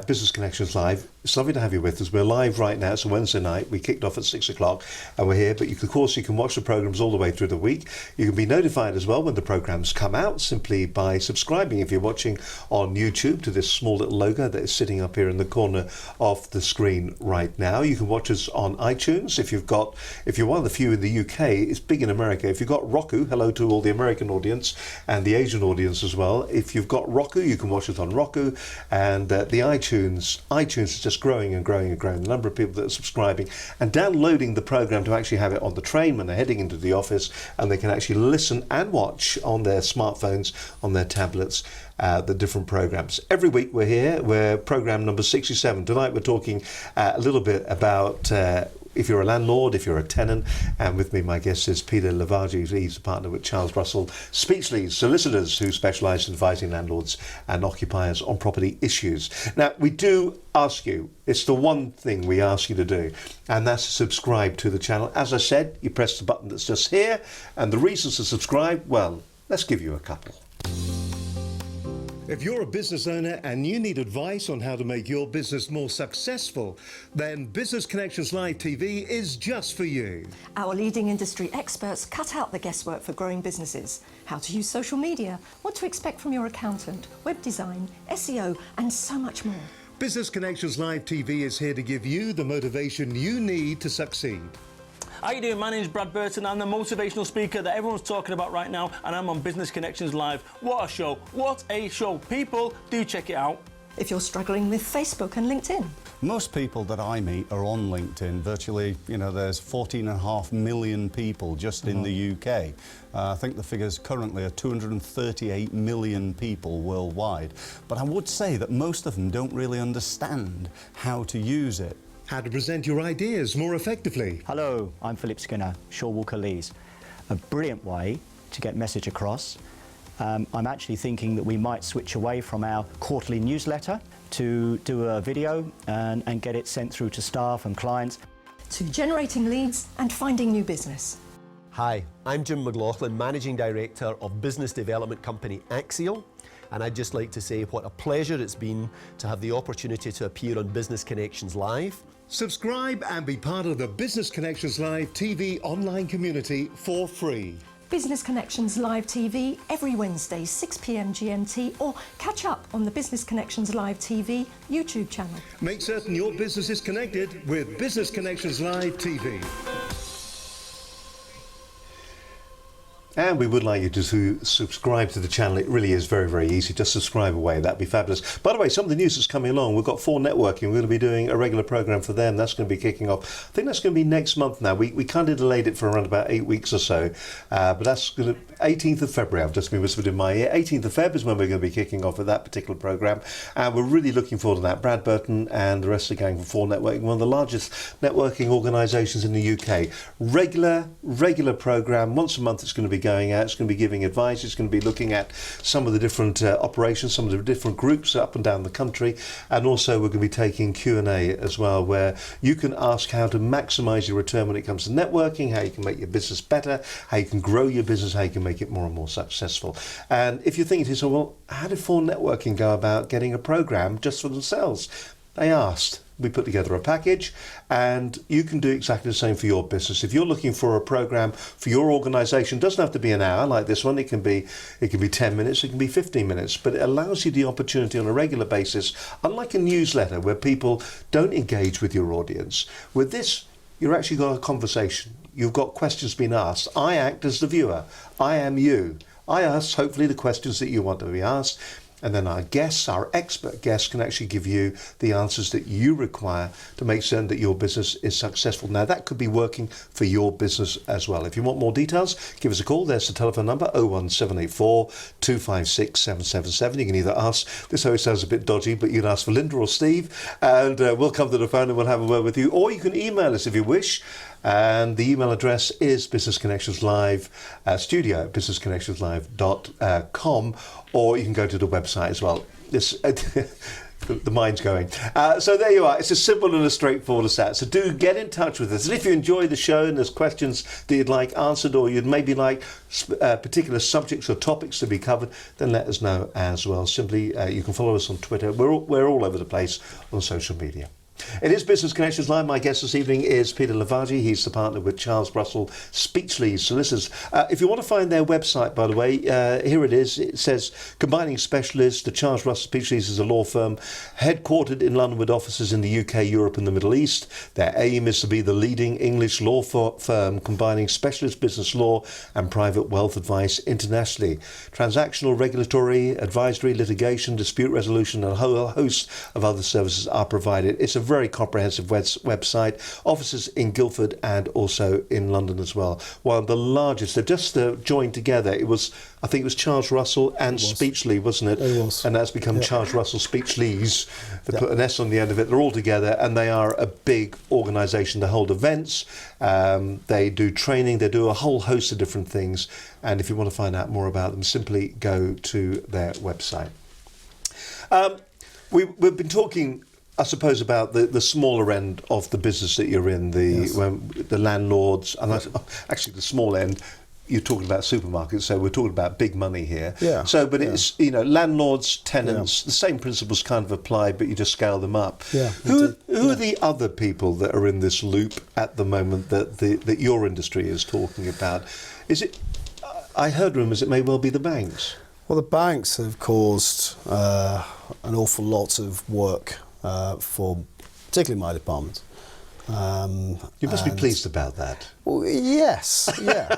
Business Connections Live. It's lovely to have you with us. We're live right now. It's a Wednesday night. We kicked off at 6 o'clock and we're here. But you can watch the programmes all the way through the week. You can be notified as well when the programmes come out simply by subscribing if you're watching on YouTube to this small little logo that is sitting up here in the corner of the screen right now. You can watch us on iTunes. If you're one of the few in the UK, it's big in America. If you've got Roku, hello to all the American audience and the Asian audience as well. If you've got Roku, you can watch it on Roku. And the iTunes is just growing and growing and growing. The number of people that are subscribing and downloading the program to actually have it on the train when they're heading into the office, and they can actually listen and watch on their smartphones, on their tablets, the different programs. Every week we're here. We're program number 67. Tonight we're talking a little bit about if you're a landlord, if you're a tenant, and with me my guest is Peter Levaggi. He's a partner with Charles Russell Speechlys, solicitors who specialise in advising landlords and occupiers on property issues. Now, we do ask you, it's the one thing we ask you to do, and that's to subscribe to the channel. As I said, you press the button that's just here, and the reasons to subscribe, well, let's give you a couple. If you're a business owner and you need advice on how to make your business more successful, then Business Connections Live TV is just for you. Our leading industry experts cut out the guesswork for growing businesses. How to use social media, what to expect from your accountant, web design, SEO, and so much more. Business Connections Live TV is here to give you the motivation you need to succeed. How you doing? My name's Brad Burton. I'm the motivational speaker that everyone's talking about right now, and I'm on Business Connections Live. What a show. What a show. People, do check it out. If you're struggling with Facebook and LinkedIn, Most people that I meet are on LinkedIn. Virtually, there's 14.5 million people just in the UK. I think the figures currently are 238 million people worldwide. But I would say that most of them don't really understand how to use it. How to present your ideas more effectively. Hello, I'm Philip Skinner, Shaw Walker Lees. A brilliant way to get message across. I'm actually thinking that we might switch away from our quarterly newsletter to do a video and get it sent through to staff and clients. to generating leads and finding new business. Hi, I'm Jim McLaughlin, Managing Director of business development company Axial, and I'd just like to say what a pleasure it's been to have the opportunity to appear on Business Connections Live. Subscribe and be part of the Business Connections Live TV online community for free. Business Connections Live TV every Wednesday, 6 p.m. GMT, or catch up on the Business Connections Live TV YouTube channel. Make certain your business is connected with Business Connections Live TV. And we would like you to subscribe to the channel. It really is very, very easy. Just subscribe away. That'd be fabulous. By the way, some of the news that's coming along, we've got 4 Networking. We're going to be doing a regular programme for them. That's going to be kicking off. I think that's going to be next month now. We kind of delayed it for around about 8 weeks or so. But that's going to 18th of February. I've just been whispered in my ear. 18th of Feb is when we're going to be kicking off with that particular programme. And we're really looking forward to that. Brad Burton and the rest of the gang from 4 Networking, one of the largest networking organisations in the UK. Regular programme. Once a month it's going to be going out. It's going to be giving advice. It's going to be looking at some of the different operations, some of the different groups up and down the country, and also we're going to be taking Q&A as well, where you can ask how to maximise your return when it comes to networking, how you can make your business better, how you can grow your business, how you can make it more and more successful. And if you're thinking to yourself, well, how did 4 Networking go about getting a programme just for themselves? They asked. We put together a package, and you can do exactly the same for your business. If you're looking for a program for your organisation, it doesn't have to be an hour like this one. It can be 10 minutes, it can be 15 minutes, but it allows you the opportunity on a regular basis, unlike a newsletter where people don't engage with your audience. With this, you've actually got a conversation. You've got questions being asked. I act as the viewer. I am you. I ask, hopefully, the questions that you want to be asked. And then our guests, our expert guests, can actually give you the answers that you require to make certain that your business is successful. Now, that could be working for your business as well. If you want more details, give us a call. There's the telephone number, 01784 256 777. You can either ask, this always sounds a bit dodgy, but you can ask for Linda or Steve, and we'll come to the phone and we'll have a word with you. Or you can email us if you wish. And the email address is Business Connections Live studio at businessconnectionslive.com, or you can go to the website as well. This the mind's going. So there you are. It's as simple and as straightforward as that. So do get in touch with us. And if you enjoy the show and there's questions that you'd like answered, or you'd maybe like particular subjects or topics to be covered, then let us know as well. Simply, you can follow us on Twitter. We're all over the place on social media. It is Business Connections Live. My guest this evening is Peter Levaggi. He's the partner with Charles Russell Speechlys Solicitors. If you want to find their website, by the way, here it is. It says, combining specialists. The Charles Russell Speechlys is a law firm headquartered in London with offices in the UK, Europe and the Middle East. Their aim is to be the leading English law firm combining specialist business law and private wealth advice internationally. Transactional, regulatory, advisory, litigation, dispute resolution and a whole host of other services are provided. It's a very comprehensive website. Offices in Guildford and also in London as well. One of the largest. They've just joined together. I think it was Charles Russell and Speechlys, wasn't it? It was. And that's become Charles Russell Speechlys. They put an S on the end of it. They're all together, and they are a big organisation. They hold events. They do training. They do a whole host of different things. And if you want to find out more about them, simply go to their website. We've been talking, I suppose, about the smaller end of the business that you're in, the landlords, and actually the small end. You're talking about supermarkets, so we're talking about big money here. Yeah. So, but it's landlords, tenants, the same principles kind of apply, but you just scale them up. Yeah. Who are the other people that are in this loop at the moment that your industry is talking about? Is it? I heard rumours it may well be the banks. Well, the banks have caused an awful lot of work for particularly my department. You must be pleased about that. Well, yes, yeah.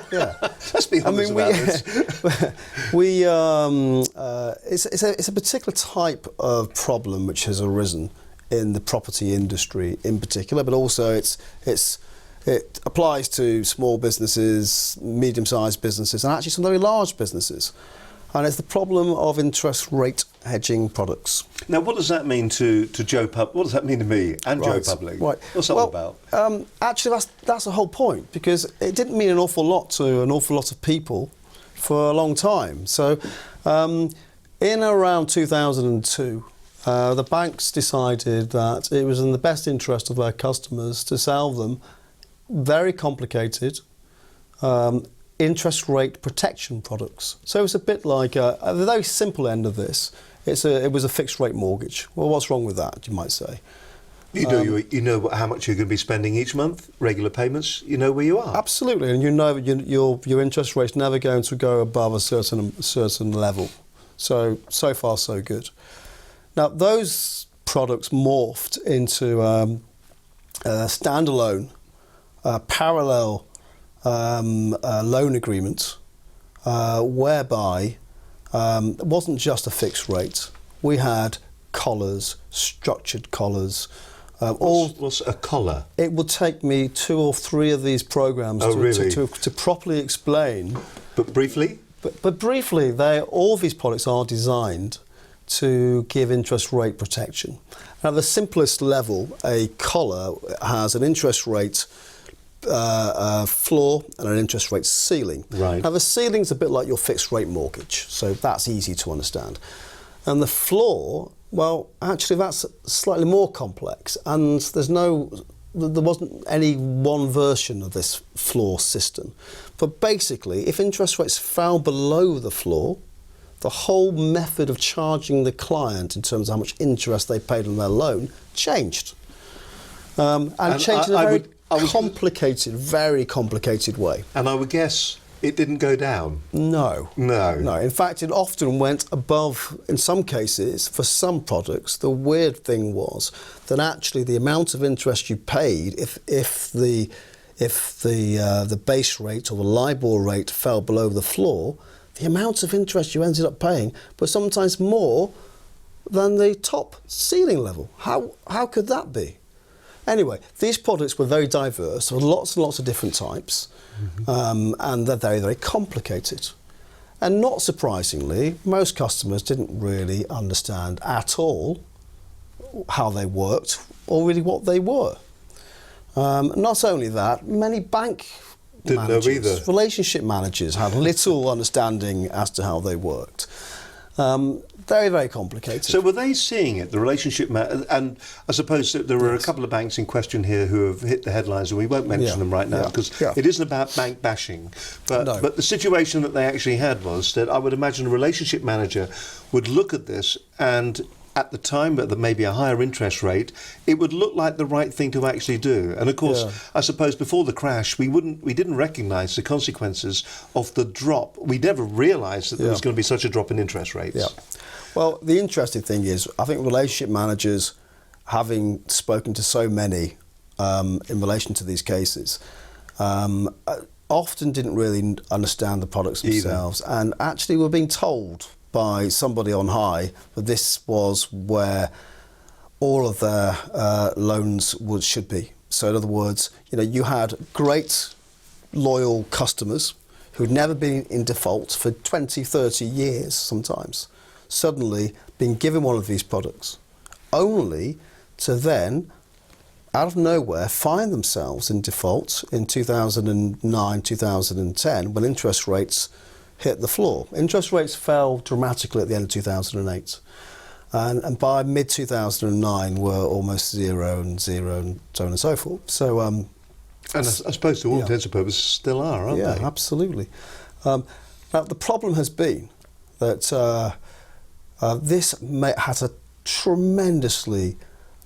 Let's be honest about this. It's a particular type of problem which has arisen in the property industry in particular, but also it applies to small businesses, medium-sized businesses, and actually some very large businesses. And it's the problem of interest rate hedging products. Now, what does that mean to Joe Public? What does that mean to me and Joe Public? Right. What's that all about? Actually, that's the whole point, because it didn't mean an awful lot to an awful lot of people for a long time. So, in around 2002, the banks decided that it was in the best interest of their customers to sell them very complicated interest rate protection products. So it's a bit like at the very simple end of this. It was a fixed rate mortgage. Well, what's wrong with that, you might say? You know how much you're going to be spending each month, regular payments. You know where you are. Absolutely, and you know your interest rate's never going to go above a certain level. So far so good. Now those products morphed into standalone, parallel loan agreements, whereby it wasn't just a fixed rate. We had collars, structured collars. What's a collar? It would take me 2 or 3 of these programs to properly explain. But briefly? But briefly, all of these products are designed to give interest rate protection. Now, at the simplest level, a collar has an interest rate floor and an interest rate ceiling. Right. Now, the ceiling's a bit like your fixed rate mortgage, so that's easy to understand. And the floor, well, actually, that's slightly more complex, and there wasn't any one version of this floor system. But basically, if interest rates fell below the floor, the whole method of charging the client in terms of how much interest they paid on their loan changed. And changed in a very very complicated way. And I would guess it didn't go down. No. In fact, it often went above, in some cases, for some products. The weird thing was that actually the amount of interest you paid, if the base rate or the LIBOR rate fell below the floor, the amount of interest you ended up paying was sometimes more than the top ceiling level. How could that be? Anyway, these products were very diverse. There were lots and lots of different types, and they're very, very complicated. And not surprisingly, most customers didn't really understand at all how they worked or really what they were. Not only that, many bank didn't know either. Relationship managers had little understanding as to how they worked. Very, very complicated. So were they seeing it, the relationship and I suppose that there were a couple of banks in question here who have hit the headlines, and we won't mention them right now because it isn't about bank bashing. But the situation that they actually had was that I would imagine a relationship manager would look at this, and at the time, at maybe a higher interest rate, it would look like the right thing to actually do. And of course, I suppose before the crash, we didn't recognise the consequences of the drop. We never realised that there was going to be such a drop in interest rates. Yeah. Well, the interesting thing is, I think relationship managers, having spoken to so many in relation to these cases, often didn't really understand the products themselves, and actually were being told by somebody on high that this was where all of their loans should be. So in other words, you had great loyal customers who'd never been in default for 20, 30 years sometimes, suddenly being given one of these products, only to then, out of nowhere, find themselves in default in 2009, 2010, when interest rates hit the floor. Interest rates fell dramatically at the end of 2008. And by mid-2009 were almost zero and so on and so forth. So, and I suppose to all intents and purposes still are, aren't they? Yeah, absolutely. Now, the problem has been that this has a tremendously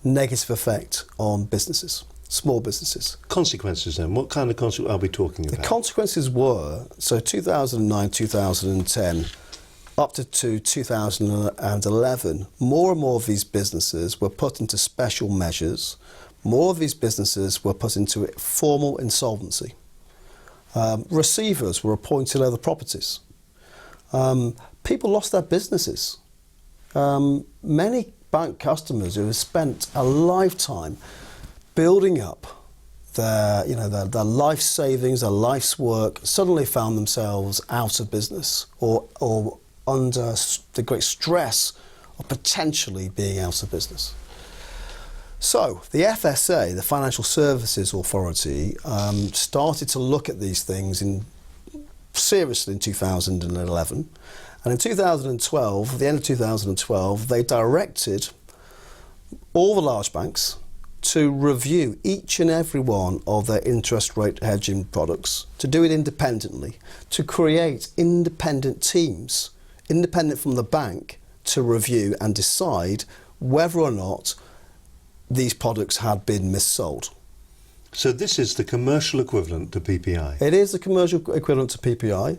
negative effect on businesses, small businesses. Consequences then? What kind of consequences are we talking about? The consequences were, so 2009, 2010, up to 2011, more and more of these businesses were put into special measures, more of these businesses were put into formal insolvency. Receivers were appointed over properties. People lost their businesses. Many bank customers who have spent a lifetime building up their life savings, their life's work, suddenly found themselves out of business or under the great stress of potentially being out of business. So the FSA, the Financial Services Authority, started to look at these things seriously in 2011. And in 2012, at the end of 2012, they directed all the large banks to review each and every one of their interest rate hedging products, to do it independently, to create independent teams, independent from the bank, to review and decide whether or not these products had been missold. So this is the commercial equivalent to PPI? It is the commercial equivalent to PPI.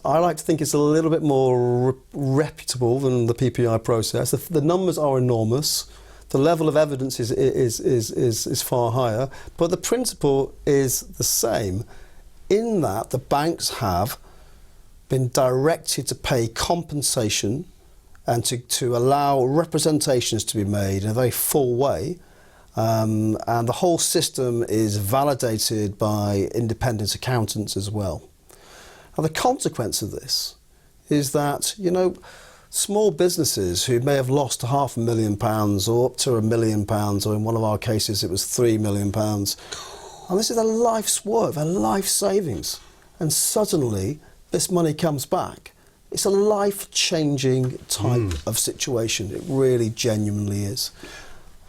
I like to think it's a little bit more reputable than the PPI process. The numbers are enormous. The level of evidence is far higher, but the principle is the same in that the banks have been directed to pay compensation and to allow representations to be made in a very full way. And the whole system is validated by independent accountants as well. Now, the consequence of this is that, small businesses who may have lost £500,000 or up to £1 million, or in one of our cases it was £3 million, and this is their life's work, their life savings, and suddenly this money comes back. It's a life-changing type of situation. It really genuinely is.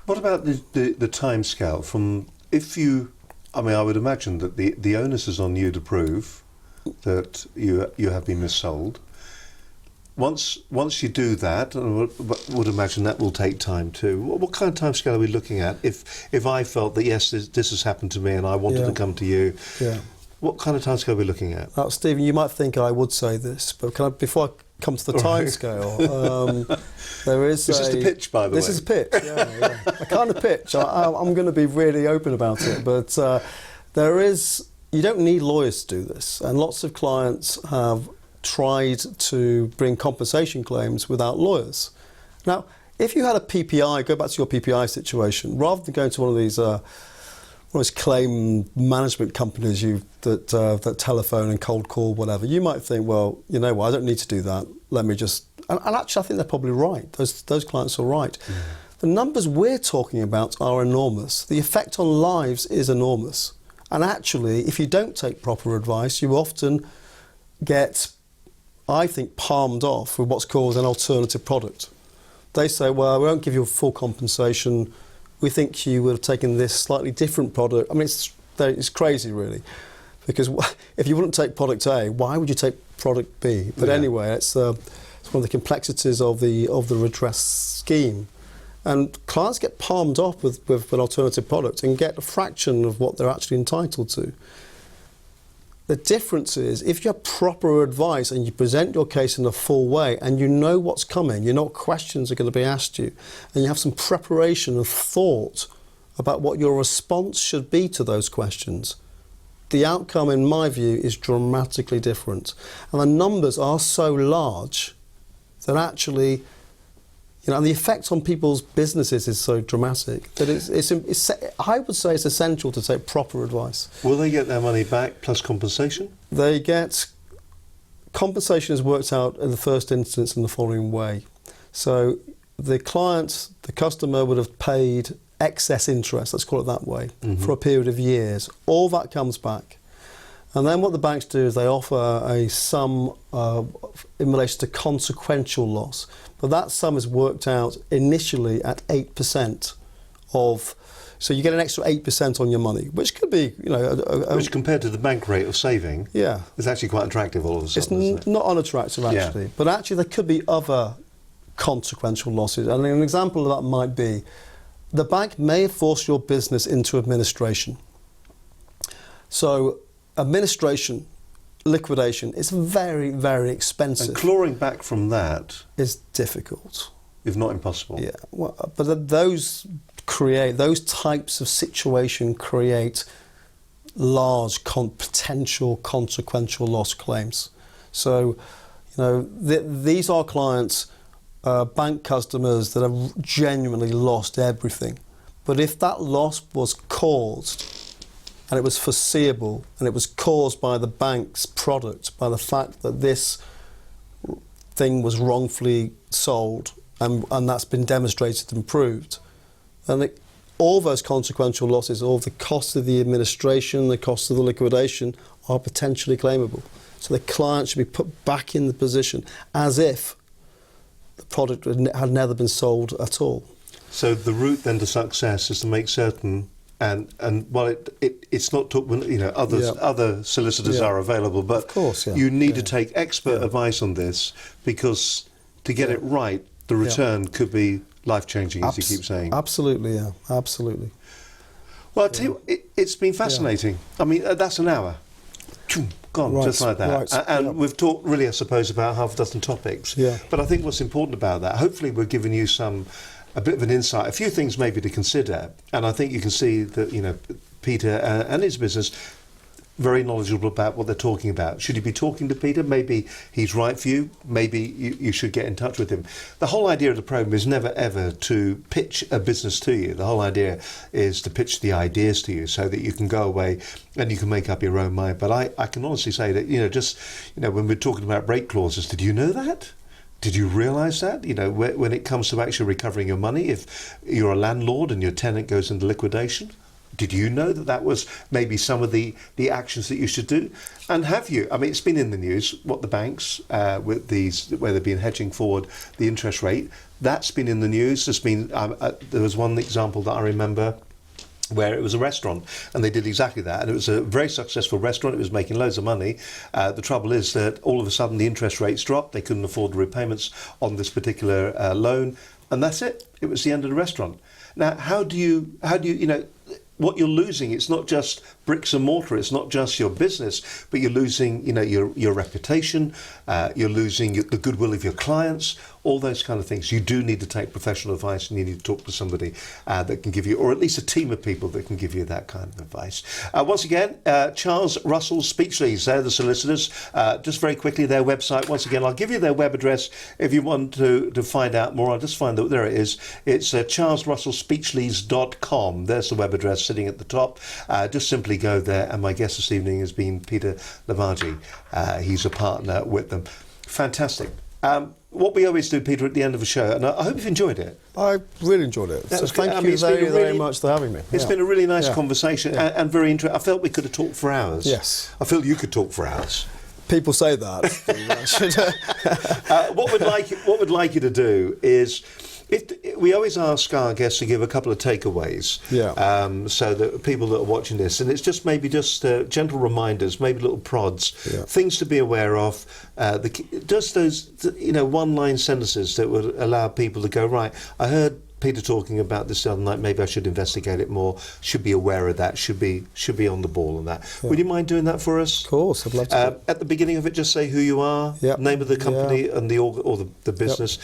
What about the time scale from I would imagine that the onus is on you to prove that you have been missold. Once you do that, I would imagine that will take time too. What kind of time scale are we looking at? If I felt that yes, this has happened to me and I wanted to come to you, what kind of time scale are we looking at? Now, Stephen, you might think I would say this, but before I come to the time scale, there is This is the pitch, by the way. This is a pitch, yeah. A kind of pitch. I'm going to be really open about it, but you don't need lawyers to do this, and lots of clients have tried to bring compensation claims without lawyers. Now, if you had a PPI, go back to your PPI situation, rather than going to one of these claim management companies that telephone and cold call, whatever, you might think, well, I don't need to do that. Let me just... And actually, I think they're probably right. Those clients are right. The numbers we're talking about are enormous. The effect on lives is enormous. And actually, if you don't take proper advice, you often get, I think, palmed off with what's called an alternative product. They say, well, we won't give you a full compensation. We think you would have taken this slightly different product. I mean, it's crazy, really, because if you wouldn't take product A, why would you take product B? But anyway, it's one of the complexities of the redress scheme. And clients get palmed off with an alternative product and get a fraction of what they're actually entitled to. The difference is, if you have proper advice and you present your case in a full way and you know what's coming, you know what questions are going to be asked you, and you have some preparation of thought about what your response should be to those questions, the outcome, in my view, is dramatically different. And the numbers are so large that actually... and the effect on people's businesses is so dramatic that I would say it's essential to take proper advice. Will they get their money back plus compensation? They get... Compensation is worked out in the first instance in the following way. So the client, the customer, would have paid excess interest, let's call it that way, for a period of years. All that comes back. And then what the banks do is they offer a sum in relation to consequential loss. But that sum is worked out initially at 8% of... So you get an extra 8% on your money, which could be, which compared to the bank rate of saving, it's actually quite attractive all of a sudden, isn't it? Not unattractive, actually. Yeah. But actually there could be other consequential losses. And an example of that might be, the bank may force your business into administration. So... administration, liquidation, is very, very expensive. And clawing back from that is difficult. If not impossible. Yeah, but those those types of situation create large potential consequential loss claims. So, these are clients, bank customers that have genuinely lost everything. But if that loss was caused, and it was foreseeable, and it was caused by the bank's product, by the fact that this thing was wrongfully sold, and that's been demonstrated and proved, then all those consequential losses, all the costs of the administration, the costs of the liquidation, are potentially claimable. So the client should be put back in the position as if the product had never been sold at all. So the route then to success is to make certain, and while it's not other solicitors are available, but of course, you need to take expert advice on this, because to get it right, the return could be life-changing, as you keep saying. Absolutely, yeah, absolutely. Well, I'll tell you, it's been fascinating. I mean, that's an hour. Gone, just like that. Right, and we've talked really, I suppose, about half a dozen topics. Yeah. But I think what's important about that, hopefully we're giving you a bit of an insight, a few things maybe to consider. And I think you can see that, Peter and his business, very knowledgeable about what they're talking about. Should you be talking to Peter? Maybe he's right for you. Maybe you should get in touch with him. The whole idea of the program is never ever to pitch a business to you. The whole idea is to pitch the ideas to you so that you can go away and you can make up your own mind. But I can honestly say that, when we're talking about break clauses, did you know that? Did you realise that? When it comes to actually recovering your money, if you're a landlord and your tenant goes into liquidation, did you know that was maybe some of the actions that you should do? And have you? I mean, it's been in the news, what the banks, with these, where they've been hedging forward the interest rate, that's been in the news. There's been, there was one example that I remember where it was a restaurant and they did exactly that, and it was a very successful restaurant. It was making loads of money. The trouble is that all of a sudden the interest rates dropped. They couldn't afford the repayments on this particular loan, and that's it. It was the end of the restaurant. Now, how do you what you're losing, it's not just bricks and mortar, it's not just your business, but you're losing, your reputation, you're losing the goodwill of your clients, all those kind of things. You do need to take professional advice, and you need to talk to somebody that can give you, or at least a team of people that can give you that kind of advice. Once again, Charles Russell Speechlys, they're the solicitors. Just very quickly, their website, once again, I'll give you their web address if you want to find out more. I'll just find out, there it is. It's charlesrussellspeechlys.com. There's the web address sitting at the top. Just simply go there, and my guest this evening has been Peter Levaggi. He's a partner with them. Fantastic. What we always do, Peter, at the end of a show, and I hope you've enjoyed it. I really enjoyed it. So thank you very much for having me. It's been a really nice conversation and very interesting. I felt we could have talked for hours. Yes. I feel you could talk for hours. People say that. What we'd like you to do is, we always ask our guests to give a couple of takeaways, so that people that are watching this, and it's just gentle reminders, maybe little prods, things to be aware of, just those one-line sentences that would allow people to go, right, I heard Peter talking about this the other night, maybe I should investigate it more, should be aware of that, should be on the ball on that. Would you mind doing that for us? Of course, I'd love to. At the beginning of it, just say who you are, name of the company and the business.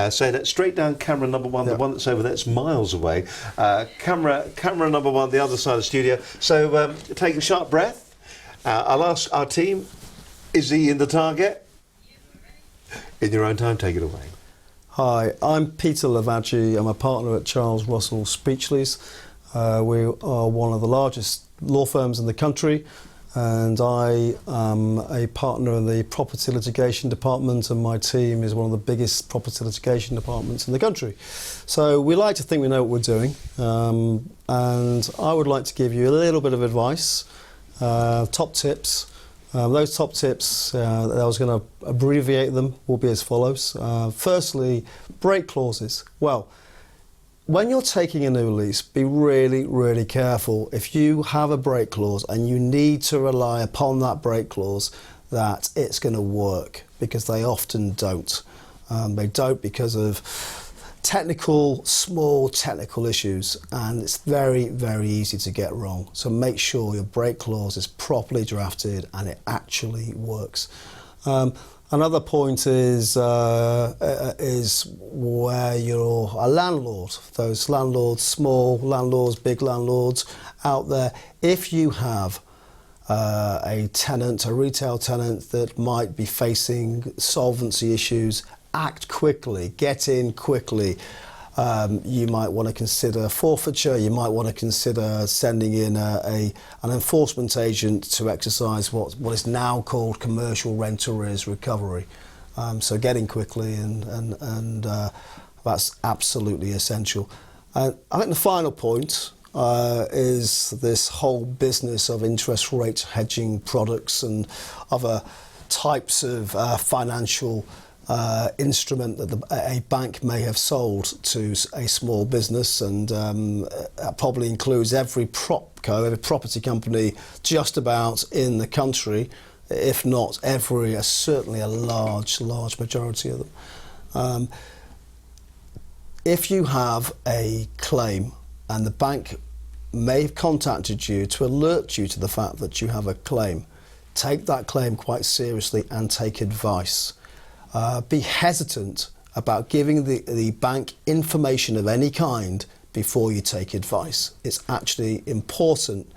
Say that straight down, camera number one, the one that's over there, it's miles away. Camera number one, the other side of the studio. So take a sharp breath. I'll ask our team, is he in the target? In your own time, take it away. Hi, I'm Peter Levaggi. I'm a partner at Charles Russell Speechlys. We are one of the largest law firms in the country, and I am a partner in the property litigation department, and my team is one of the biggest property litigation departments in the country. So we like to think we know what we're doing, and I would like to give you a little bit of advice, top tips. Those top tips, I was going to abbreviate them, will be as follows. Firstly, break clauses. Well, when you're taking a new lease, be really, really careful. If you have a break clause and you need to rely upon that break clause, that it's going to work, because they often don't. They don't because of small technical issues, and it's very, very easy to get wrong. So make sure your break clause is properly drafted and it actually works. Another point is where you're a landlord. Those landlords, small landlords, big landlords out there. If you have a tenant, a retail tenant that might be facing solvency issues, act quickly, get in quickly. You might want to consider forfeiture. You might want to consider sending in an enforcement agent to exercise what is now called commercial rent arrears recovery. So get in quickly, and that's absolutely essential. I think the final point is this whole business of interest rate hedging products and other types of financial instrument that a bank may have sold to a small business, and that probably includes every propco, every property company just about in the country, if not every, certainly a large majority of them. If you have a claim and the bank may have contacted you to alert you to the fact that you have a claim, take that claim quite seriously and take advice. Be hesitant about giving the bank information of any kind before you take advice. It's actually important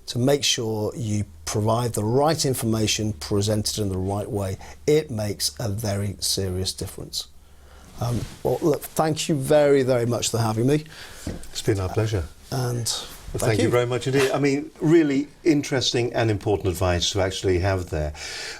to make sure you provide the right information presented in the right way. It makes a very serious difference. Well, look, thank you very, very much for having me. It's been our pleasure. And thank you very much indeed. I mean, really interesting and important advice to actually have there.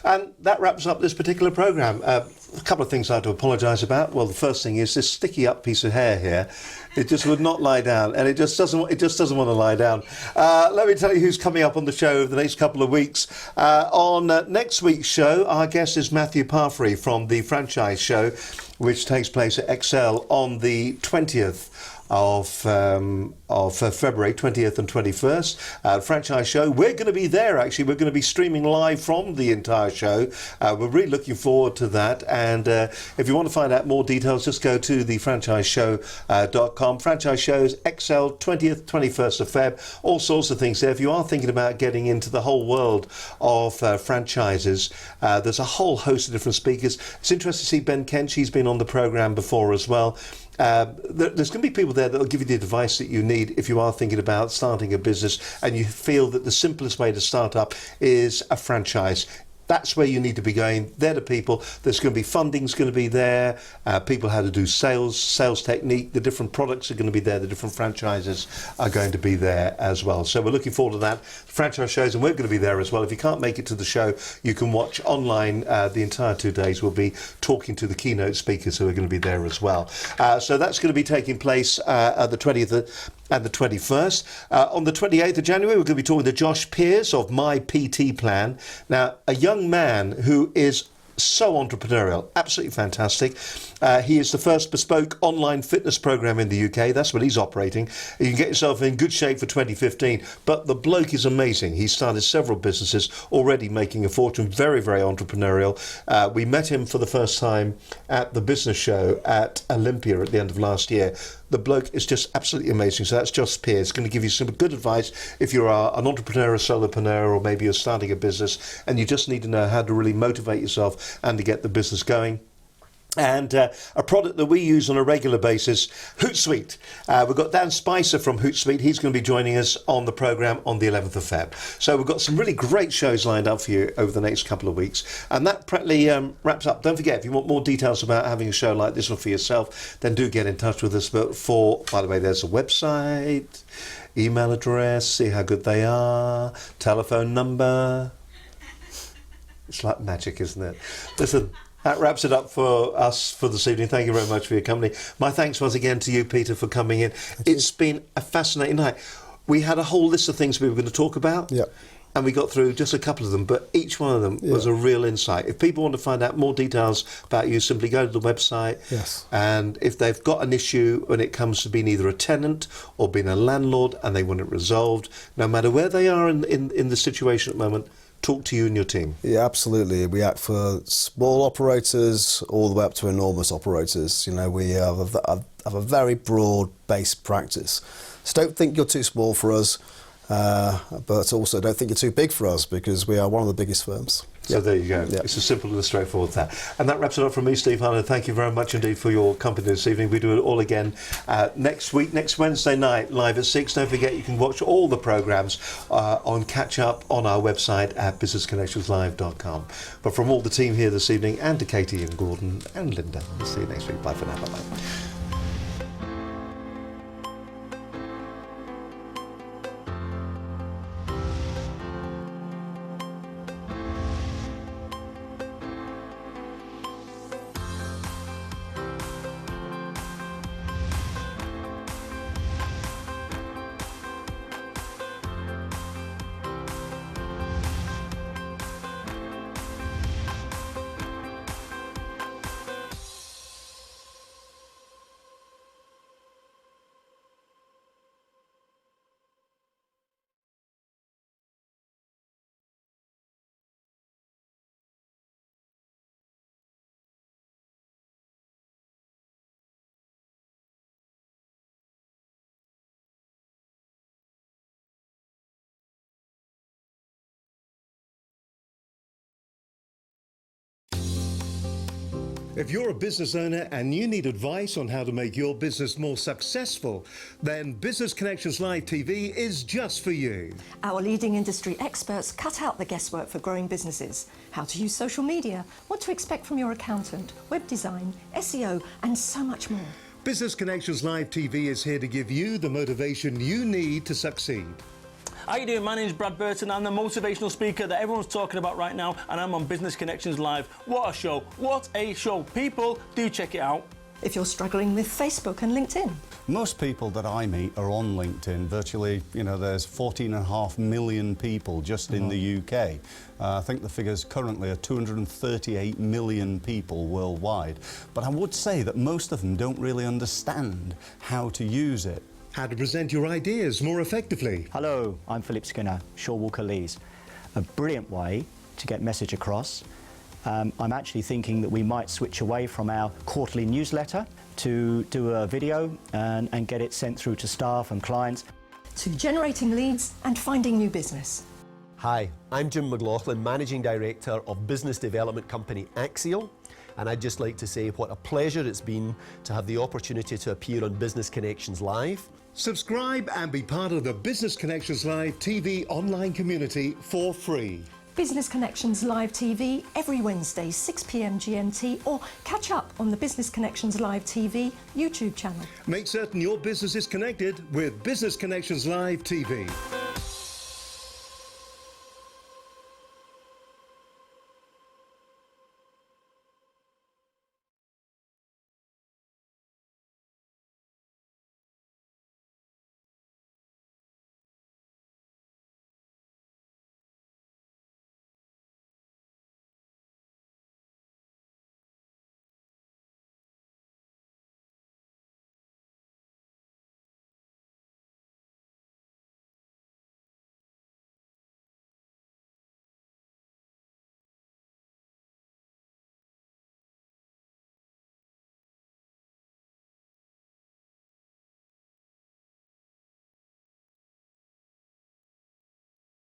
And that wraps up this particular programme. A couple of things I have to apologise about. Well, the first thing is this sticky up piece of hair here. It just would not lie down, and it just doesn't want to lie down. Let me tell you who's coming up on the show over the next couple of weeks. On next week's show, our guest is Matthew Parfrey from the franchise show, which takes place at Excel on the 20th of February, 20th and 21st. Franchise show. We're going to be there, actually. We're going to be streaming live from the entire show. We're really looking forward to that. And if you want to find out more details, just go to thefranchiseshow.com. Franchise shows, Excel, 20th, 21st of Feb. All sorts of things there. If you are thinking about getting into the whole world of franchises, there's a whole host of different speakers. It's interesting to see Ben Kent. He's been on the programme before as well. There's going to be people there that will give you the advice that you need if you are thinking about starting a business and you feel that the simplest way to start up is a franchise. That's where you need to be going. They're the people. There's going to be funding's going to be there. People how to do sales technique. The different products are going to be there. The different franchises are going to be there as well. So we're looking forward to that. Franchise shows, and we're going to be there as well. If you can't make it to the show, you can watch online the entire 2 days. We'll be talking to the keynote speakers who are going to be there as well. So that's going to be taking place at the 20th and the 21st. On the 28th of January, we're going to be talking to Josh Pearce of My PT Plan. Now, a young man who is so entrepreneurial, absolutely fantastic. He is the first bespoke online fitness program in the UK. That's what he's operating. You can get yourself in good shape for 2015. But the bloke is amazing. He started several businesses, already making a fortune, very, very entrepreneurial. We met him for the first time at the business show at Olympia at the end of last year. The bloke is just absolutely amazing. So that's Josh Pearce. Going to give you some good advice if you're an entrepreneur, a solopreneur, or maybe you're starting a business and you just need to know how to really motivate yourself and to get the business going. And a product that we use on a regular basis, Hootsuite. We've got Dan Spicer from Hootsuite. He's going to be joining us on the programme on the 11th of Feb. So we've got some really great shows lined up for you over the next couple of weeks. And that practically wraps up. Don't forget, if you want more details about having a show like this one for yourself, then do get in touch with us. But by the way, there's a website, email address, see how good they are, telephone number. It's like magic, isn't it? Listen. That wraps it up for us for this evening. Thank you very much for your company. My thanks once again to you, Peter, for coming in. It's been a fascinating night. We had a whole list of things we were going to talk about, and we got through just a couple of them, but each one of them was a real insight. If people want to find out more details about you, simply go to the website. And if they've got an issue when it comes to being either a tenant or being a landlord and they want it resolved, no matter where they are in the situation at the moment, talk to you and your team. Yeah, absolutely. We act for small operators all the way up to enormous operators. You know, we have a very broad-based practice. So don't think you're too small for us. but also don't think you're too big for us because we are one of the biggest firms. So there you go. It's as simple and as straightforward as that. And that wraps it up from me, Steve Hunter. Thank you very much indeed for your company this evening. We do it all again next week, next Wednesday night, live at 6. Don't forget you can watch all the programmes on catch up on our website at businessconnectionslive.com. But from all the team here this evening, and to Katie and Gordon and Linda, we'll see you next week. Bye for now. Bye-bye. If you're a business owner and you need advice on how to make your business more successful, then Business Connections Live TV is just for you. Our leading industry experts cut out the guesswork for growing businesses. How to use social media, what to expect from your accountant, web design, SEO, and so much more. Business Connections Live TV is here to give you the motivation you need to succeed. How you doing? My name's Brad Burton. I'm the motivational speaker that everyone's talking about right now, and I'm on Business Connections Live. What a show. What a show. People, do check it out. If you're struggling with Facebook and LinkedIn. Most people that I meet are on LinkedIn. Virtually, there's 14.5 million people just in the UK. I think the figures currently are 238 million people worldwide. But I would say that most of them don't really understand how to use it. How to present your ideas more effectively. Hello, I'm Philip Skinner, Shaw Walker Lees. A brilliant way to get message across. I'm actually thinking that we might switch away from our quarterly newsletter to do a video and get it sent through to staff and clients. To generating leads and finding new business. Hi, I'm Jim McLaughlin, Managing Director of business development company Axial. And I'd just like to say what a pleasure it's been to have the opportunity to appear on Business Connections Live. Subscribe and be part of the Business Connections Live TV online community for free. Business Connections Live TV every Wednesday 6 p.m. GMT, or catch up on the Business Connections Live TV YouTube channel. Make certain your business is connected with Business Connections Live TV.